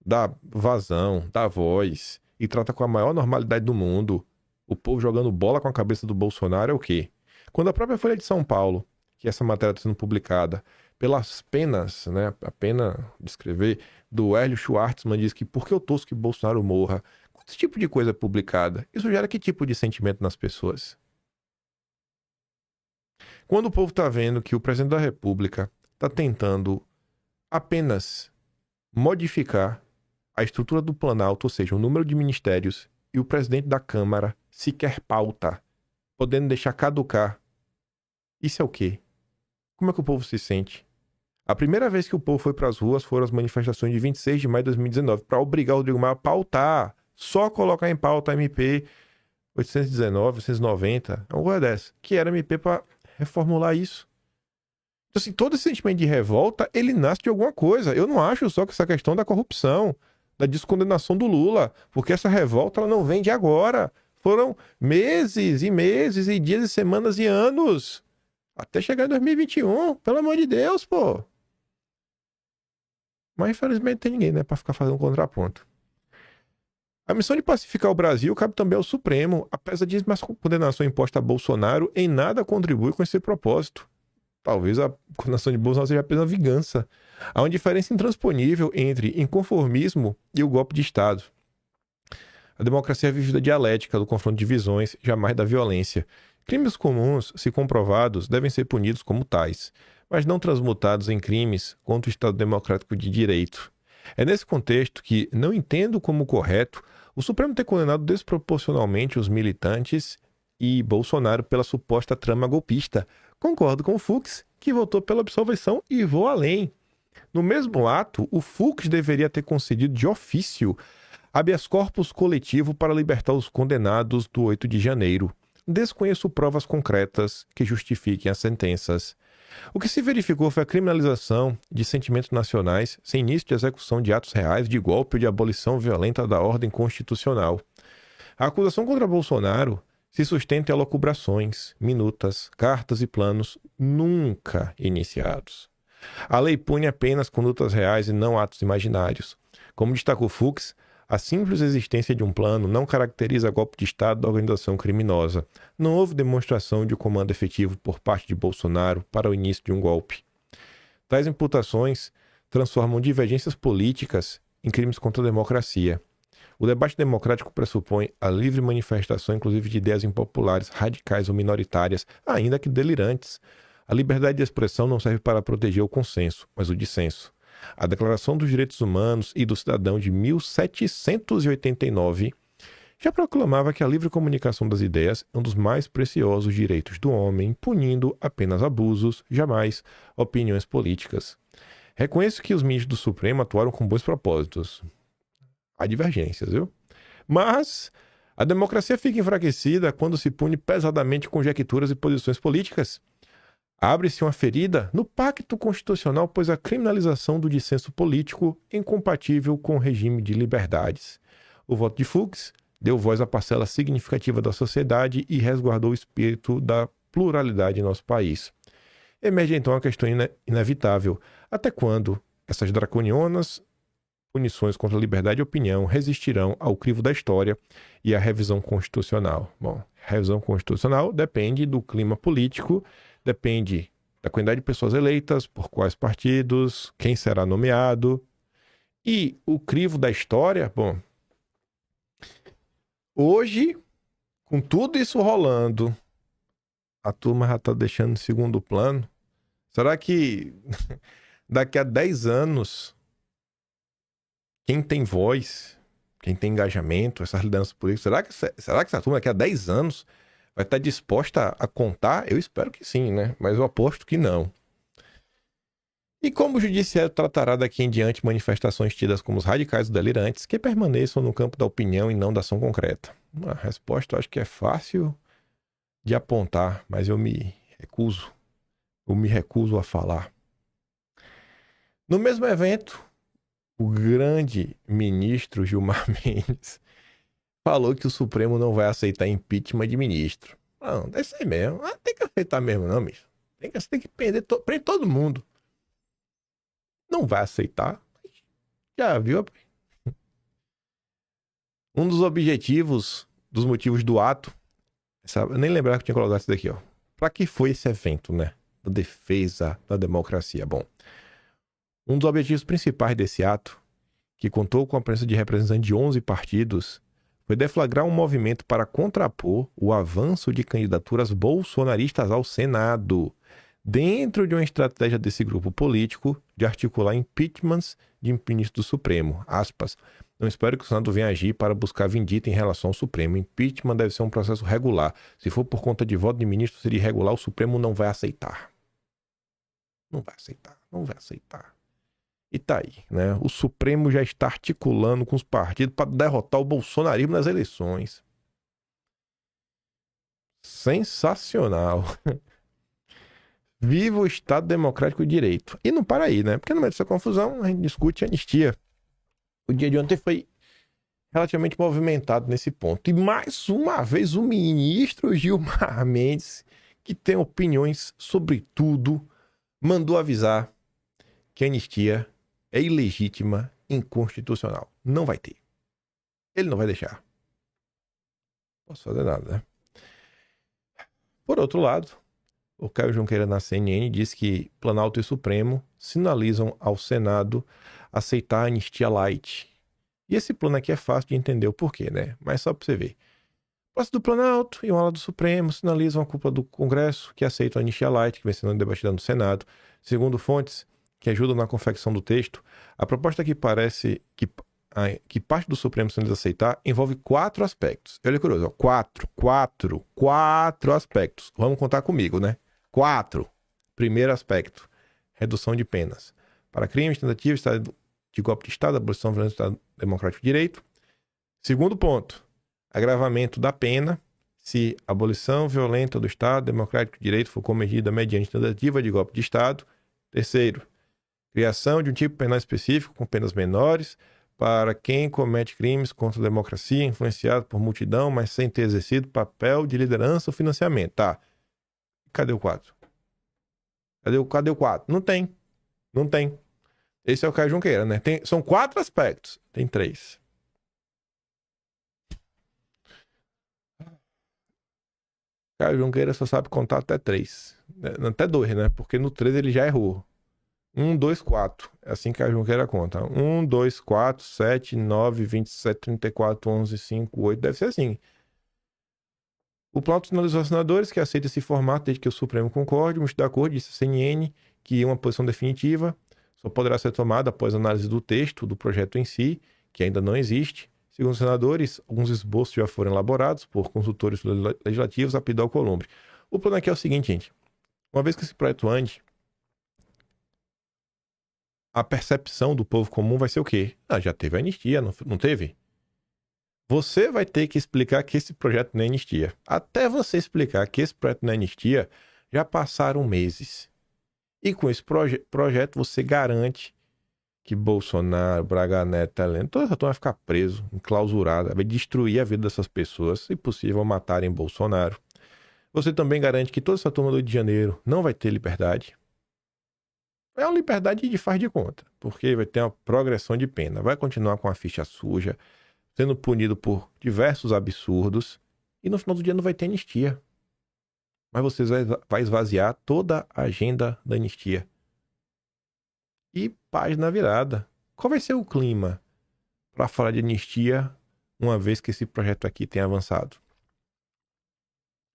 Speaker 1: dá vazão, dá voz e trata com a maior normalidade do mundo, o povo jogando bola com a cabeça do Bolsonaro é o quê? Quando a própria Folha de São Paulo, que essa matéria está sendo publicada, pelas penas, né, a pena de escrever, do Hélio Schwartzman, diz que por que eu torço que Bolsonaro morra? Quando esse tipo de coisa é publicada, isso gera que tipo de sentimento nas pessoas? Quando o povo está vendo que o presidente da República está tentando apenas modificar a estrutura do Planalto, ou seja, o número de ministérios, e o presidente da Câmara sequer pauta, podendo deixar caducar, isso é o quê? Como é que o povo se sente? A primeira vez que o povo foi para as ruas foram as manifestações de 26 de maio de 2019, para obrigar o Rodrigo Maia a pautar, só colocar em pauta a MP 819, 890, uma coisa dessa, que era MP para reformular isso. Então, assim, todo esse sentimento de revolta, ele nasce de alguma coisa. Eu não acho só que essa questão da corrupção, da descondenação do Lula, porque essa revolta ela não vem de agora. Foram meses e meses e dias e semanas e anos até chegar em 2021, pelo amor de Deus, pô. Mas infelizmente tem ninguém, né, pra ficar fazendo um contraponto. A missão de pacificar o Brasil cabe também ao Supremo, apesar de mais condenação imposta a Bolsonaro em nada contribui com esse propósito. Talvez a condenação de Bolsonaro seja apenas vingança. Há uma diferença intransponível entre inconformismo e o golpe de Estado. A democracia vive da dialética, do confronto de visões, jamais da violência. Crimes comuns, se comprovados, devem ser punidos como tais, mas não transmutados em crimes contra o Estado democrático de direito. É nesse contexto que não entendo como correto o Supremo ter condenado desproporcionalmente os militantes e Bolsonaro pela suposta trama golpista. Concordo com o Fux, que votou pela absolvição e vou além. No mesmo ato, o Fux deveria ter concedido de ofício habeas corpus coletivo para libertar os condenados do 8 de janeiro. Desconheço provas concretas que justifiquem as sentenças. O que se verificou foi a criminalização de sentimentos nacionais sem início de execução de atos reais de golpe ou de abolição violenta da ordem constitucional. A acusação contra Bolsonaro se sustenta em elucubrações, minutas, cartas e planos nunca iniciados. A lei pune apenas condutas reais e não atos imaginários. Como destacou Fux, a simples existência de um plano não caracteriza golpe de Estado da organização criminosa. Não houve demonstração de comando efetivo por parte de Bolsonaro para o início de um golpe. Tais imputações transformam divergências políticas em crimes contra a democracia. O debate democrático pressupõe a livre manifestação, inclusive de ideias impopulares, radicais ou minoritárias, ainda que delirantes. A liberdade de expressão não serve para proteger o consenso, mas o dissenso. A Declaração dos Direitos Humanos e do Cidadão de 1789 já proclamava que a livre comunicação das ideias é um dos mais preciosos direitos do homem, punindo apenas abusos, jamais opiniões políticas. Reconheço que os ministros do Supremo atuaram com bons propósitos. Há divergências, viu? Mas a democracia fica enfraquecida quando se pune pesadamente conjecturas e posições políticas. Abre-se uma ferida no pacto constitucional, pois a criminalização do dissenso político é incompatível com o regime de liberdades. O voto de Fux deu voz à parcela significativa da sociedade e resguardou o espírito da pluralidade em nosso país. Emerge então a questão inevitável: até quando essas draconianas punições contra a liberdade de opinião resistirão ao crivo da história e à revisão constitucional? Bom, revisão constitucional depende do clima político, depende da quantidade de pessoas eleitas, por quais partidos, quem será nomeado. E o crivo da história, bom, hoje, com tudo isso rolando, a turma já está deixando em segundo plano. Será que daqui a 10 anos quem tem voz, quem tem engajamento, essas lideranças políticas, será que essa turma daqui a 10 anos vai estar disposta a contar? Eu espero que sim, né? Mas eu aposto que não. E como o judiciário tratará daqui em diante manifestações tidas como os radicais ou delirantes que permaneçam no campo da opinião e não da ação concreta? A resposta eu acho que é fácil de apontar, mas eu me recuso a falar. No mesmo evento, o grande ministro Gilmar Mendes falou que o Supremo não vai aceitar impeachment de ministro. Não, deve ser mesmo. Tem que aceitar mesmo, não, bicho. Tem que prender todo mundo. Não vai aceitar. Já viu? Um dos dos motivos do ato, eu nem lembrava que tinha colocado isso daqui, ó. Pra que foi esse evento, né? Da defesa da democracia. Bom, um dos objetivos principais desse ato, que contou com a presença de representantes de 11 partidos, foi deflagrar um movimento para contrapor o avanço de candidaturas bolsonaristas ao Senado, dentro de uma estratégia desse grupo político de articular impeachments de ministros do Supremo. Aspas. Não espero que o Senado venha agir para buscar vindita em relação ao Supremo. Impeachment deve ser um processo regular. Se for por conta de voto de ministro ser irregular, o Supremo não vai aceitar. Não vai aceitar, não vai aceitar. E tá aí, né? O Supremo já está articulando com os partidos para derrotar o bolsonarismo nas eleições. Sensacional. Viva o Estado Democrático de Direito. E não para aí, né? Porque no meio dessa confusão a gente discute anistia. O dia de ontem foi relativamente movimentado nesse ponto. E mais uma vez o ministro Gilmar Mendes, que tem opiniões sobre tudo, mandou avisar que a anistia é ilegítima, inconstitucional. Não vai ter. Ele não vai deixar. Não posso fazer nada, né? Por outro lado, o Caio Junqueira na CNN diz que Planalto e Supremo sinalizam ao Senado aceitar a anistia light. E esse plano aqui é fácil de entender o porquê, né? Mas só para você ver. O passo do Planalto e uma ala do Supremo sinalizam a cúpula do Congresso que aceita a anistia light, que vem sendo debatida no Senado. Segundo fontes que ajudam na confecção do texto, a proposta que parece que parte do Supremo sinaliza aceitar envolve 4 aspectos. Olha que curioso, ó. 4 aspectos. Vamos contar comigo, né? 4. Primeiro aspecto, redução de penas. Para crimes, tentativas de golpe de Estado, abolição violenta do Estado Democrático de Direito. Segundo ponto, agravamento da pena se a abolição violenta do Estado Democrático de Direito for cometida mediante tentativa de golpe de Estado. Terceiro, criação de um tipo penal específico com penas menores para quem comete crimes contra a democracia influenciado por multidão, mas sem ter exercido papel de liderança ou financiamento. Tá. Cadê o 4? Cadê o 4? Não tem. Não tem. Esse é o Caio Junqueira, né? São 4 aspectos. Tem 3. Caio Junqueira só sabe contar até 3. Até 2, né? Porque no 3 ele já errou. 1, 2, 4. É assim que a Junqueira conta. 1, 2, 4, 7, 9, 27, 34, 11, 5, 8. Deve ser assim. O Planalto sinalizou aos senadores que aceita esse formato desde que o Supremo concorde. Muito de acordo, disse a CNN que uma posição definitiva só poderá ser tomada após análise do texto do projeto em si, que ainda não existe. Segundo os senadores, alguns esboços já foram elaborados por consultores legislativos a pedido ao Alcolumbre. O plano aqui é o seguinte, gente. Uma vez que esse projeto ande, a percepção do povo comum vai ser o quê? Já teve anistia, não teve? Você vai ter que explicar que esse projeto não é anistia. Até você explicar que esse projeto não é anistia, já passaram meses. E com esse projeto você garante que Bolsonaro, Braga Neto, Helena, toda essa turma vai ficar preso, enclausurada, vai destruir a vida dessas pessoas, se possível matarem Bolsonaro. Você também garante que toda essa turma do Rio de Janeiro não vai ter liberdade. É uma liberdade de faz de conta, porque vai ter uma progressão de pena. Vai continuar com a ficha suja, sendo punido por diversos absurdos, e no final do dia não vai ter anistia. Mas você vai esvaziar toda a agenda da anistia. E página virada. Qual vai ser o clima para falar de anistia uma vez que esse projeto aqui tem avançado?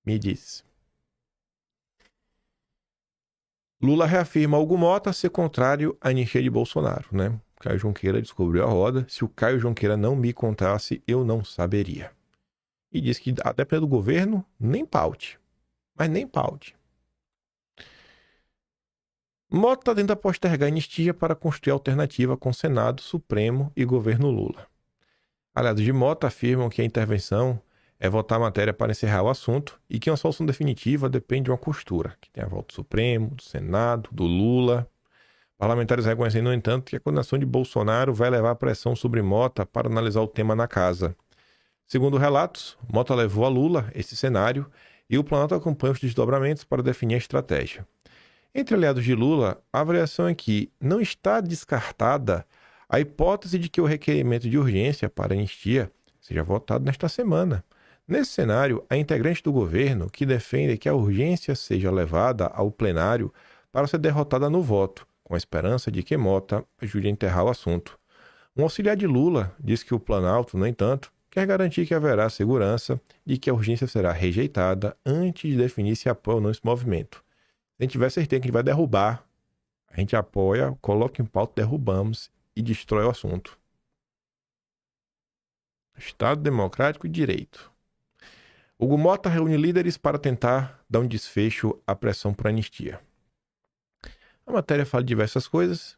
Speaker 1: Me diz. Lula reafirma Hugo Mota ser contrário à anistia de Bolsonaro, né? Caio Junqueira descobriu a roda. Se o Caio Junqueira não me contasse, eu não saberia. E diz que, a depender do governo, nem paute. Mas nem paute. Mota tenta postergar a anistia para construir alternativa com Senado, Supremo e governo Lula. Aliados de Mota afirmam que a intervenção é votar a matéria para encerrar o assunto e que uma solução definitiva depende de uma costura, que tem a volta do Supremo, do Senado, do Lula. Parlamentares reconhecem, no entanto, que a condenação de Bolsonaro vai levar pressão sobre Mota para analisar o tema na casa. Segundo relatos, Mota levou a Lula esse cenário e o Planalto acompanha os desdobramentos para definir a estratégia. Entre aliados de Lula, a avaliação é que não está descartada a hipótese de que o requerimento de urgência para anistia seja votado nesta semana. Nesse cenário, há integrantes do governo que defendem que a urgência seja levada ao plenário para ser derrotada no voto, com a esperança de que Mota ajude a enterrar o assunto. Um auxiliar de Lula diz que o Planalto, no entanto, quer garantir que haverá segurança de que a urgência será rejeitada antes de definir se apoia ou não esse movimento. Se a gente tiver certeza que a gente vai derrubar, a gente apoia, coloca em pauta, derrubamos e destrói o assunto. Estado Democrático e Direito. Hugo Mota reúne líderes para tentar dar um desfecho à pressão por anistia. A matéria fala de diversas coisas.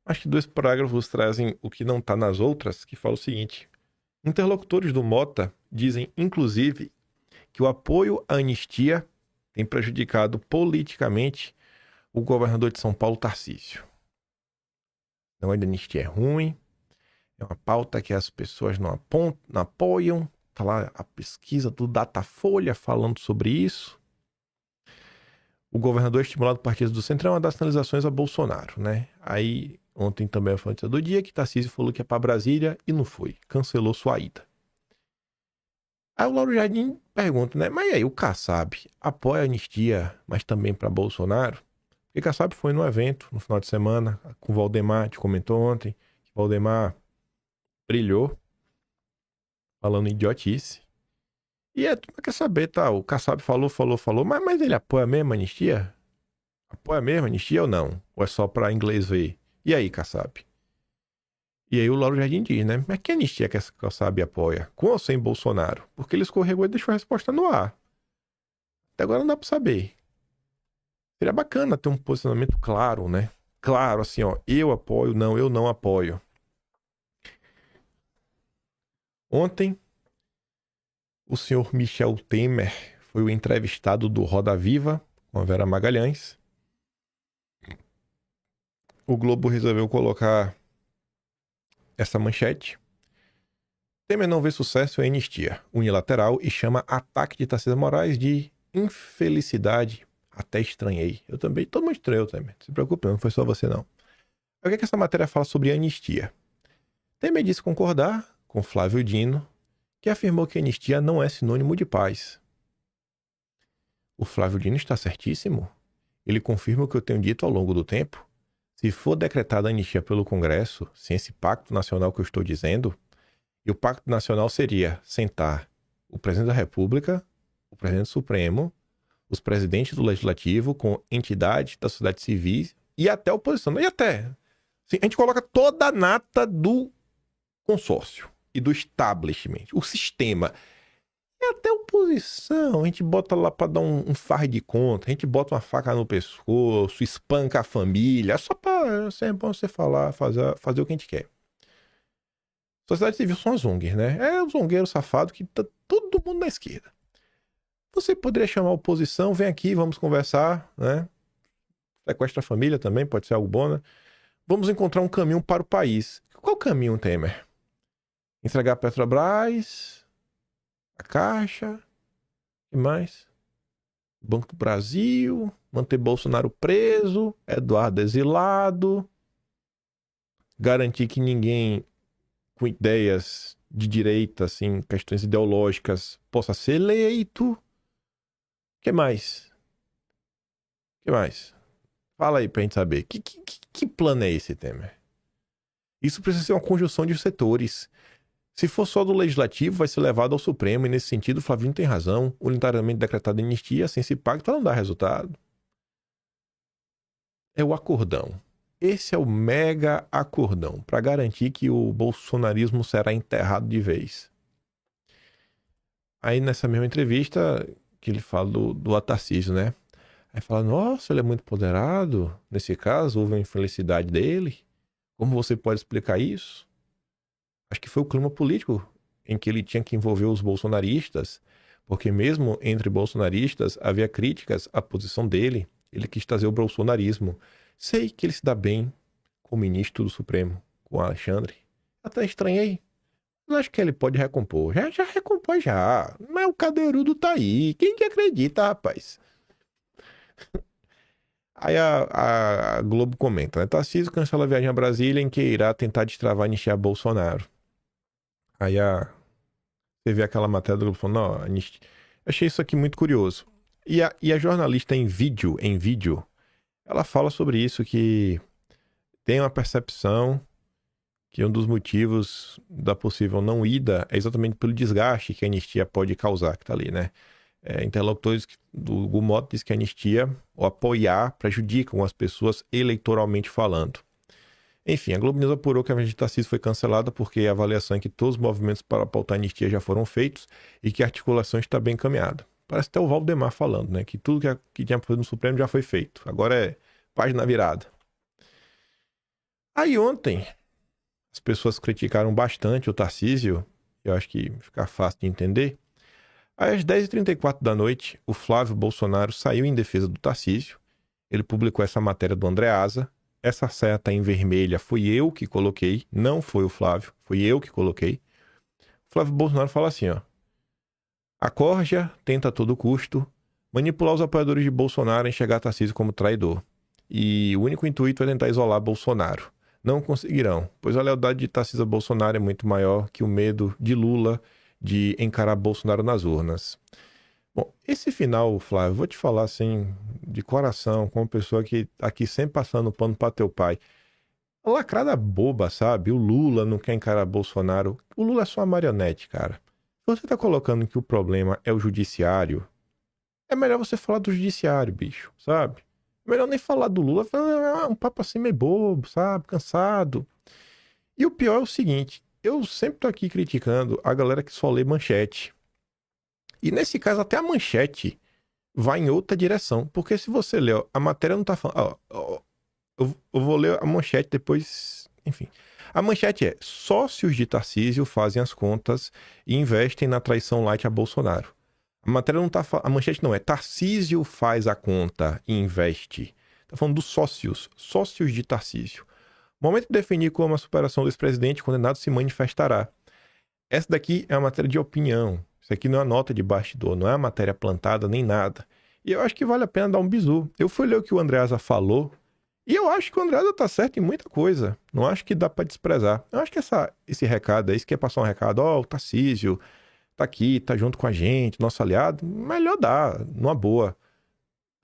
Speaker 1: Acho que 2 parágrafos trazem o que não está nas outras, que fala o seguinte. Interlocutores do Mota dizem, inclusive, que o apoio à anistia tem prejudicado politicamente o governador de São Paulo, Tarcísio. Não, a anistia é ruim, é uma pauta que as pessoas não apoiam. Está lá a pesquisa do Datafolha falando sobre isso. O governador é estimulado do Partido do Centrão a dar sinalizações a Bolsonaro, né? Aí, ontem também foi a notícia do dia que Tarcísio falou que ia para Brasília e não foi. Cancelou sua ida. Aí o Lauro Jardim pergunta, né? Mas e aí, o Kassab apoia a anistia, mas também para Bolsonaro? Porque Kassab foi num evento no final de semana com o Valdemar, te comentou ontem, que o Valdemar brilhou, falando idiotice. E tu não quer saber, tá? O Kassab falou, mas ele apoia mesmo a anistia? Apoia mesmo a anistia ou não? Ou é só pra inglês ver? E aí, Kassab? E aí o Lauro Jardim diz, né? Mas que anistia que essa Kassab apoia? Com ou sem Bolsonaro? Porque ele escorregou e deixou a resposta no ar. Até agora não dá pra saber. Seria bacana ter um posicionamento claro, né? Claro, assim, ó. Eu apoio, não, eu não apoio. Ontem, o senhor Michel Temer foi o entrevistado do Roda Viva com a Vera Magalhães. O Globo resolveu colocar essa manchete. Temer não vê sucesso em anistia unilateral e chama ataque de Tarcísio Moraes de infelicidade. Até estranhei. Eu também, todo mundo estranhou, Temer. Não se preocupe, não foi só você não. O que é que essa matéria fala sobre anistia? Temer disse concordar com Flávio Dino, que afirmou que anistia não é sinônimo de paz. O Flávio Dino está certíssimo. Ele confirma o que eu tenho dito ao longo do tempo. Se for decretada anistia pelo Congresso, sem esse pacto nacional que eu estou dizendo, e o pacto nacional seria sentar o presidente da República, o presidente Supremo, os presidentes do Legislativo com entidades da sociedade civil e até a oposição. E até, assim, a gente coloca toda a nata do consórcio e do establishment, o sistema. E até a oposição, a gente bota lá pra dar um fardo de conta, a gente bota uma faca no pescoço, espanca a família, só pra sempre você falar, fazer o que a gente quer. Sociedade civil são as ONGs, né? É o zongueiro safado que tá todo mundo na esquerda. Você poderia chamar a oposição, vem aqui, vamos conversar, né? Sequestra a família também, pode ser algo bom, né? Vamos encontrar um caminho para o país. Qual caminho, Temer? Entregar a Petrobras, a Caixa, o que mais? Banco do Brasil, manter Bolsonaro preso, Eduardo exilado, garantir que ninguém com ideias de direita, assim, questões ideológicas, possa ser eleito. O que mais? O que mais? Fala aí pra gente saber. Que plano é esse, Temer? Isso precisa ser uma conjunção de setores. Se for só do Legislativo, vai ser levado ao Supremo, e nesse sentido, o Flavinho tem razão. Unitariamente decretada anistia, sem esse pacto, não dá resultado. É o acordão. Esse é o mega acordão para garantir que o bolsonarismo será enterrado de vez. Aí nessa mesma entrevista que ele fala do Tarcísio, né? Aí fala, nossa, ele é muito poderado. Nesse caso, houve uma infelicidade dele. Como você pode explicar isso? Acho que foi o clima político em que ele tinha que envolver os bolsonaristas, porque mesmo entre bolsonaristas havia críticas à posição dele. Ele quis trazer o bolsonarismo. Sei que ele se dá bem com o ministro do Supremo, com o Alexandre. Até estranhei. Mas acho que ele pode recompor. Já recompôs já. Mas o cadeirudo tá aí. Quem que acredita, rapaz? Aí a Globo comenta, né? Tarcísio cancela a viagem a Brasília em que irá tentar destravar e iniciar Bolsonaro. Aí você vê aquela matéria do Globo falando, não, achei isso aqui muito curioso. E a jornalista em vídeo, ela fala sobre isso, que tem uma percepção que um dos motivos da possível não ida é exatamente pelo desgaste que a anistia pode causar, que tá ali, né? Interlocutores do Gumoto diz que a anistia, ou apoiar, prejudicam as pessoas eleitoralmente falando. Enfim, a Globo News apurou que a viagem de Tarcísio foi cancelada porque a avaliação é que todos os movimentos para pautar a anistia já foram feitos e que a articulação está bem encaminhada. Parece até o Valdemar falando, né? Que tudo que tinha para fazer no Supremo já foi feito. Agora é página virada. Aí ontem, as pessoas criticaram bastante o Tarcísio. Eu acho que fica fácil de entender. Aí, às 10h34 da noite, o Flávio Bolsonaro saiu em defesa do Tarcísio. Ele publicou essa matéria do Andreasa. Essa seta em vermelha fui eu que coloquei, não foi o Flávio, fui eu que coloquei. O Flávio Bolsonaro fala assim, ó. A Corja tenta a todo custo manipular os apoiadores de Bolsonaro e enxergar Tarcísio como traidor. E o único intuito é tentar isolar Bolsonaro. Não conseguirão, pois a lealdade de Tarcísio a Bolsonaro é muito maior que o medo de Lula de encarar Bolsonaro nas urnas. Bom, esse final, Flávio, vou te falar assim, de coração, como uma pessoa que tá aqui sempre passando pano para teu pai. Lacrada boba, sabe? O Lula não quer encarar Bolsonaro. O Lula é só uma marionete, cara. Se você tá colocando que o problema é o judiciário, é melhor você falar do judiciário, bicho, sabe? É melhor nem falar do Lula, falar um papo assim meio bobo, sabe? Cansado. E o pior é o seguinte, eu sempre tô aqui criticando a galera que só lê manchete. E nesse caso, até a manchete vai em outra direção. Porque se você ler, ó, a matéria não tá falando. Eu vou ler a manchete depois. Enfim. A manchete é: sócios de Tarcísio fazem as contas e investem na traição light a Bolsonaro. A matéria não tá falando. A manchete não é: Tarcísio faz a conta e investe. Tá falando dos sócios. Sócios de Tarcísio. Momento de definir como a superação do ex-presidente condenado se manifestará. Essa daqui é uma matéria de opinião. Isso aqui não é uma nota de bastidor, não é uma matéria plantada nem nada. E eu acho que vale a pena dar um bizu. Eu fui ler o que o Andreasa falou e eu acho que o Andreasa tá certo em muita coisa. Não acho que dá pra desprezar. Eu acho que esse recado aí, se quer passar um recado, ó, o Tarcísio tá aqui, tá junto com a gente, nosso aliado, melhor dar, numa boa.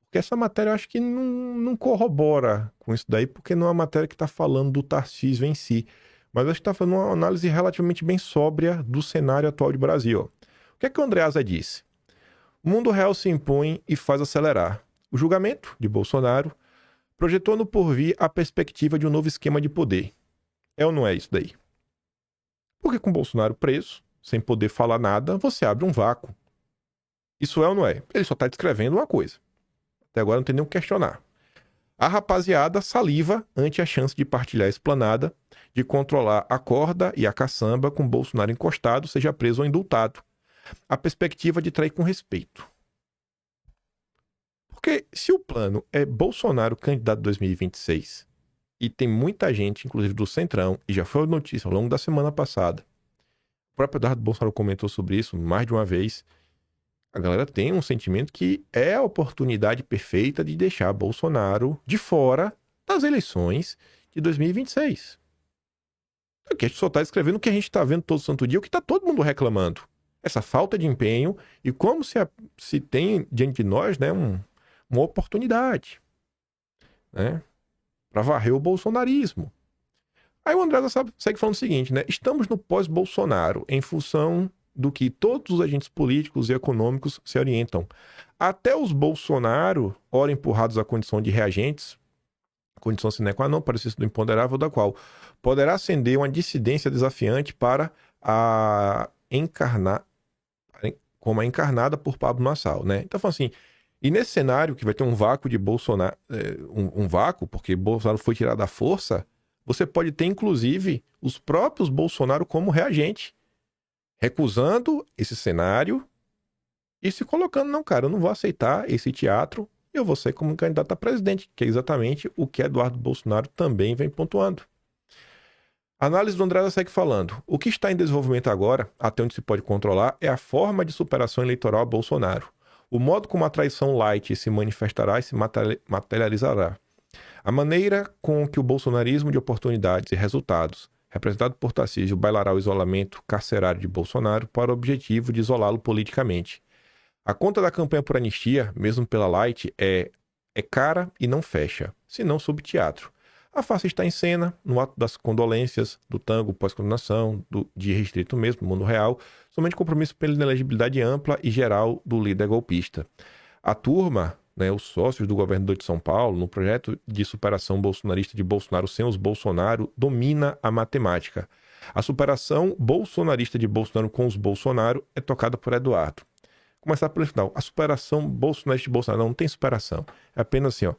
Speaker 1: Porque essa matéria eu acho que não corrobora com isso daí, porque não é uma matéria que tá falando do Tarcísio em si. Mas acho que tá fazendo uma análise relativamente bem sóbria do cenário atual de Brasil, ó. O que é que o Andreasa disse? O mundo real se impõe e faz acelerar. O julgamento de Bolsonaro projetou no porvir a perspectiva de um novo esquema de poder. É ou não é isso daí? Porque com Bolsonaro preso, sem poder falar nada, você abre um vácuo. Isso é ou não é? Ele só está descrevendo uma coisa. Até agora não tem nem o que questionar. A rapaziada saliva ante a chance de partilhar a esplanada, de controlar a corda e a caçamba com Bolsonaro encostado, seja preso ou indultado. A perspectiva de trair com respeito. Porque se o plano é Bolsonaro candidato em 2026, e tem muita gente, inclusive do Centrão, e já foi notícia ao longo da semana passada, o próprio Eduardo Bolsonaro comentou sobre isso mais de uma vez, a galera tem um sentimento que é a oportunidade perfeita de deixar Bolsonaro de fora das eleições de 2026. Aqui a gente só está escrevendo o que a gente está vendo todo santo dia, o que está todo mundo reclamando. Essa falta de empenho e como se tem diante de nós, né, uma oportunidade, né, para varrer o bolsonarismo. Aí o André segue falando o seguinte, né, estamos no pós-Bolsonaro em função do que todos os agentes políticos e econômicos se orientam. Até os Bolsonaro, ora empurrados à condição de reagentes, condição sine qua non para o exercício do imponderável, da qual poderá ascender uma dissidência desafiante para a encarnar, como a encarnada por Pablo Marçal, né? Então, falando assim, e nesse cenário que vai ter um vácuo de Bolsonaro, um vácuo, porque Bolsonaro foi tirado da força, você pode ter, inclusive, os próprios Bolsonaro como reagente, recusando esse cenário e se colocando, não, cara, eu não vou aceitar esse teatro, eu vou ser como candidato a presidente, que é exatamente o que Eduardo Bolsonaro também vem pontuando. A análise do André segue falando: o que está em desenvolvimento agora, até onde se pode controlar, é a forma de superação eleitoral a Bolsonaro. O modo como a traição light se manifestará e se materializará. A maneira com que o bolsonarismo de oportunidades e resultados, representado por Tarcísio, bailará o isolamento carcerário de Bolsonaro para o objetivo de isolá-lo politicamente. A conta da campanha por anistia, mesmo pela light, é cara e não fecha, senão sob teatro. A farsa está em cena, no ato das condolências, do tango pós-condenação, de restrito mesmo, mundo real, somente compromisso pela inelegibilidade ampla e geral do líder golpista. A turma, né, os sócios do governador de São Paulo, no projeto de superação bolsonarista de Bolsonaro sem os Bolsonaro, domina a matemática. A superação bolsonarista de Bolsonaro com os Bolsonaro é tocada por Eduardo. Começar pelo final. A superação bolsonarista de Bolsonaro não tem superação. É apenas assim, ó.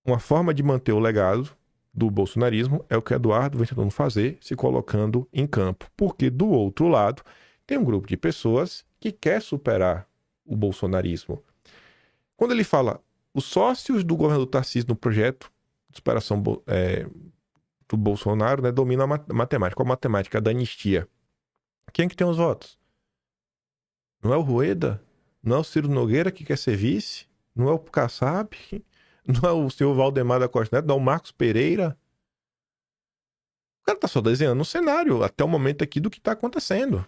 Speaker 1: Uma forma de manter o legado do bolsonarismo é o que Eduardo vem tentando fazer, se colocando em campo. Porque do outro lado, tem um grupo de pessoas que quer superar o bolsonarismo. Quando ele fala, os sócios do governador Tarcísio no projeto de superação do Bolsonaro, né, dominam a matemática. Qual a matemática da anistia? Quem é que tem os votos? Não é o Rueda? Não é o Ciro Nogueira que quer ser vice? Não é o Kassab? Não é o senhor Valdemar da Costa Neto? Não é o Marcos Pereira? O cara tá só desenhando um cenário até o momento aqui do que tá acontecendo.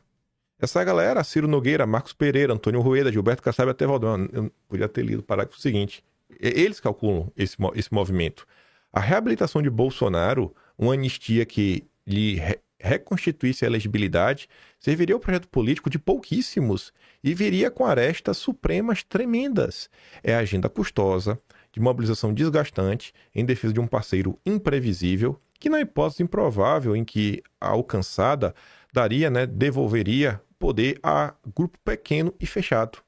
Speaker 1: Essa galera, Ciro Nogueira, Marcos Pereira, Antônio Rueda, Gilberto Kassab até Valdemar. Eu podia ter lido o parágrafo seguinte. Eles calculam esse movimento. A reabilitação de Bolsonaro, uma anistia que lhe reconstituísse a elegibilidade, serviria ao projeto político de pouquíssimos e viria com arestas supremas tremendas. É a agenda custosa, de mobilização desgastante, em defesa de um parceiro imprevisível, que na hipótese improvável em que a alcançada daria, né, devolveria poder a grupo pequeno e fechado.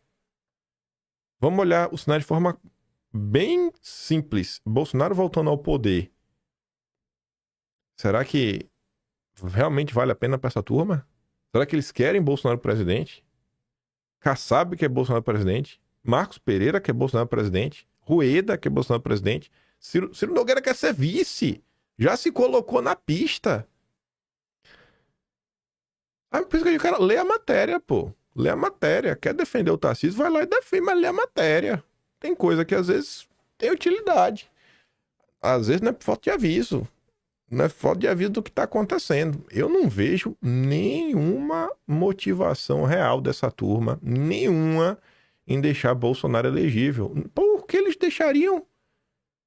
Speaker 1: Vamos olhar o cenário de forma bem simples. Bolsonaro voltando ao poder. Será que realmente vale a pena para essa turma? Será que eles querem Bolsonaro presidente? Kassab quer Bolsonaro presidente? Marcos Pereira quer Bolsonaro presidente? Rueda quer Bolsonaro presidente? Ciro Nogueira quer ser vice. Já se colocou na pista. Por isso que o cara lê a matéria, pô. Lê a matéria. Quer defender o Tarcísio? Vai lá e defende, mas lê a matéria. Tem coisa que às vezes tem utilidade. Às vezes não é por falta de aviso. Não é falta de aviso do que está acontecendo. Eu não vejo nenhuma motivação real dessa turma, nenhuma, em deixar Bolsonaro elegível. Por que eles deixariam?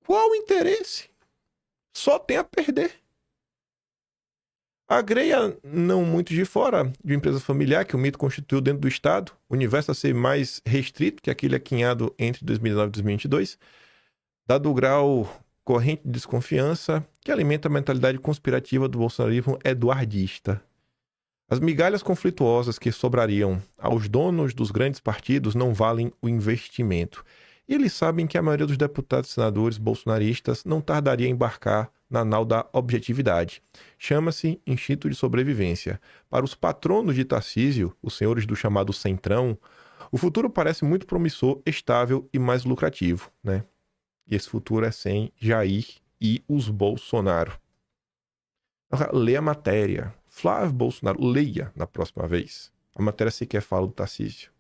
Speaker 1: Qual o interesse? Só tem a perder. A Greia, não muito de fora de uma empresa familiar que o mito constituiu dentro do Estado, o universo a ser mais restrito que aquele aquinhado entre 2019 e 2022, dado o grau corrente de desconfiança que alimenta a mentalidade conspirativa do bolsonarismo eduardista. As migalhas conflituosas que sobrariam aos donos dos grandes partidos não valem o investimento. E eles sabem que a maioria dos deputados e senadores bolsonaristas não tardaria a embarcar na nau da objetividade. Chama-se instinto de sobrevivência. Para os patronos de Tarcísio, os senhores do chamado Centrão, o futuro parece muito promissor, estável e mais lucrativo, né? E esse futuro é sem Jair e os Bolsonaro. Leia a matéria. Flávio Bolsonaro, leia na próxima vez. A matéria sequer fala do Tarcísio.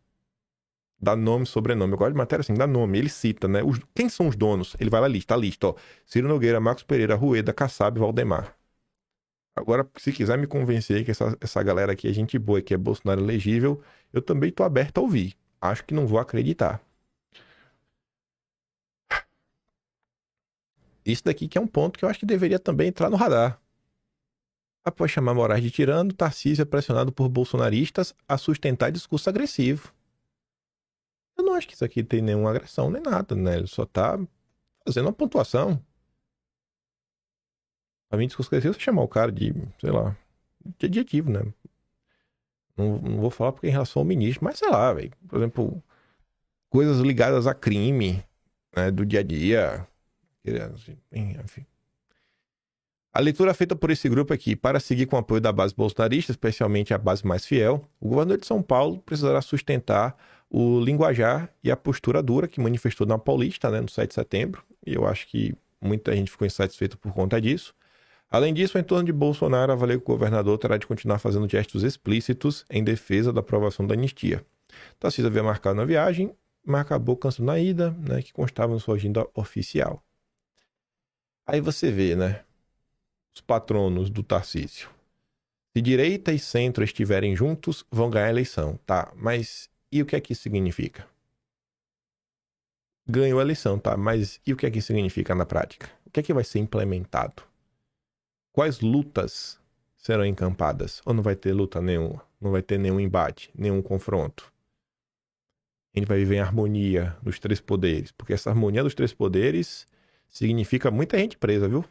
Speaker 1: Dá nome e sobrenome. Eu gosto de matéria assim, dá nome. Ele cita, né? Quem são os donos? Ele vai lá, lista, a lista, ó. Ciro Nogueira, Marcos Pereira, Rueda, Kassab, Valdemar. Agora, se quiser me convencer que essa galera aqui é gente boa e que é Bolsonaro elegível, eu também tô aberto a ouvir. Acho que não vou acreditar. Isso daqui que é um ponto que eu acho que deveria também entrar no radar. Após chamar Moraes de tirano, Tarcísio é pressionado por bolsonaristas a sustentar discurso agressivo. Eu não acho que isso aqui tem nenhuma agressão nem nada, né? Ele só tá fazendo uma pontuação. Pra mim, discurso coletivo, você chamar o cara de, sei lá, de adjetivo, né? Não vou falar porque em relação ao ministro, mas sei lá, velho. Por exemplo, coisas ligadas a crime, né, do dia a dia. Enfim. A leitura feita por esse grupo é que, para seguir com o apoio da base bolsonarista, especialmente a base mais fiel, o governador de São Paulo precisará sustentar o linguajar e a postura dura que manifestou na Paulista, né, no 7 de setembro. E eu acho que muita gente ficou insatisfeita por conta disso. Além disso, o entorno de Bolsonaro avalia que o governador terá de continuar fazendo gestos explícitos em defesa da aprovação da anistia. Tarcísio havia marcado na viagem, mas acabou cancelando a ida, né, que constava na sua agenda oficial. Aí você vê, né, os patronos do Tarcísio. Se direita e centro estiverem juntos, vão ganhar a eleição, tá? Mas e o que é que isso significa? Ganhou a eleição, tá? Mas e o que é que isso significa na prática? O que é que vai ser implementado? Quais lutas serão encampadas? Ou não vai ter luta nenhuma? Não vai ter nenhum embate, nenhum confronto? A gente vai viver em harmonia dos três poderes, porque essa harmonia dos três poderes significa muita gente presa, viu?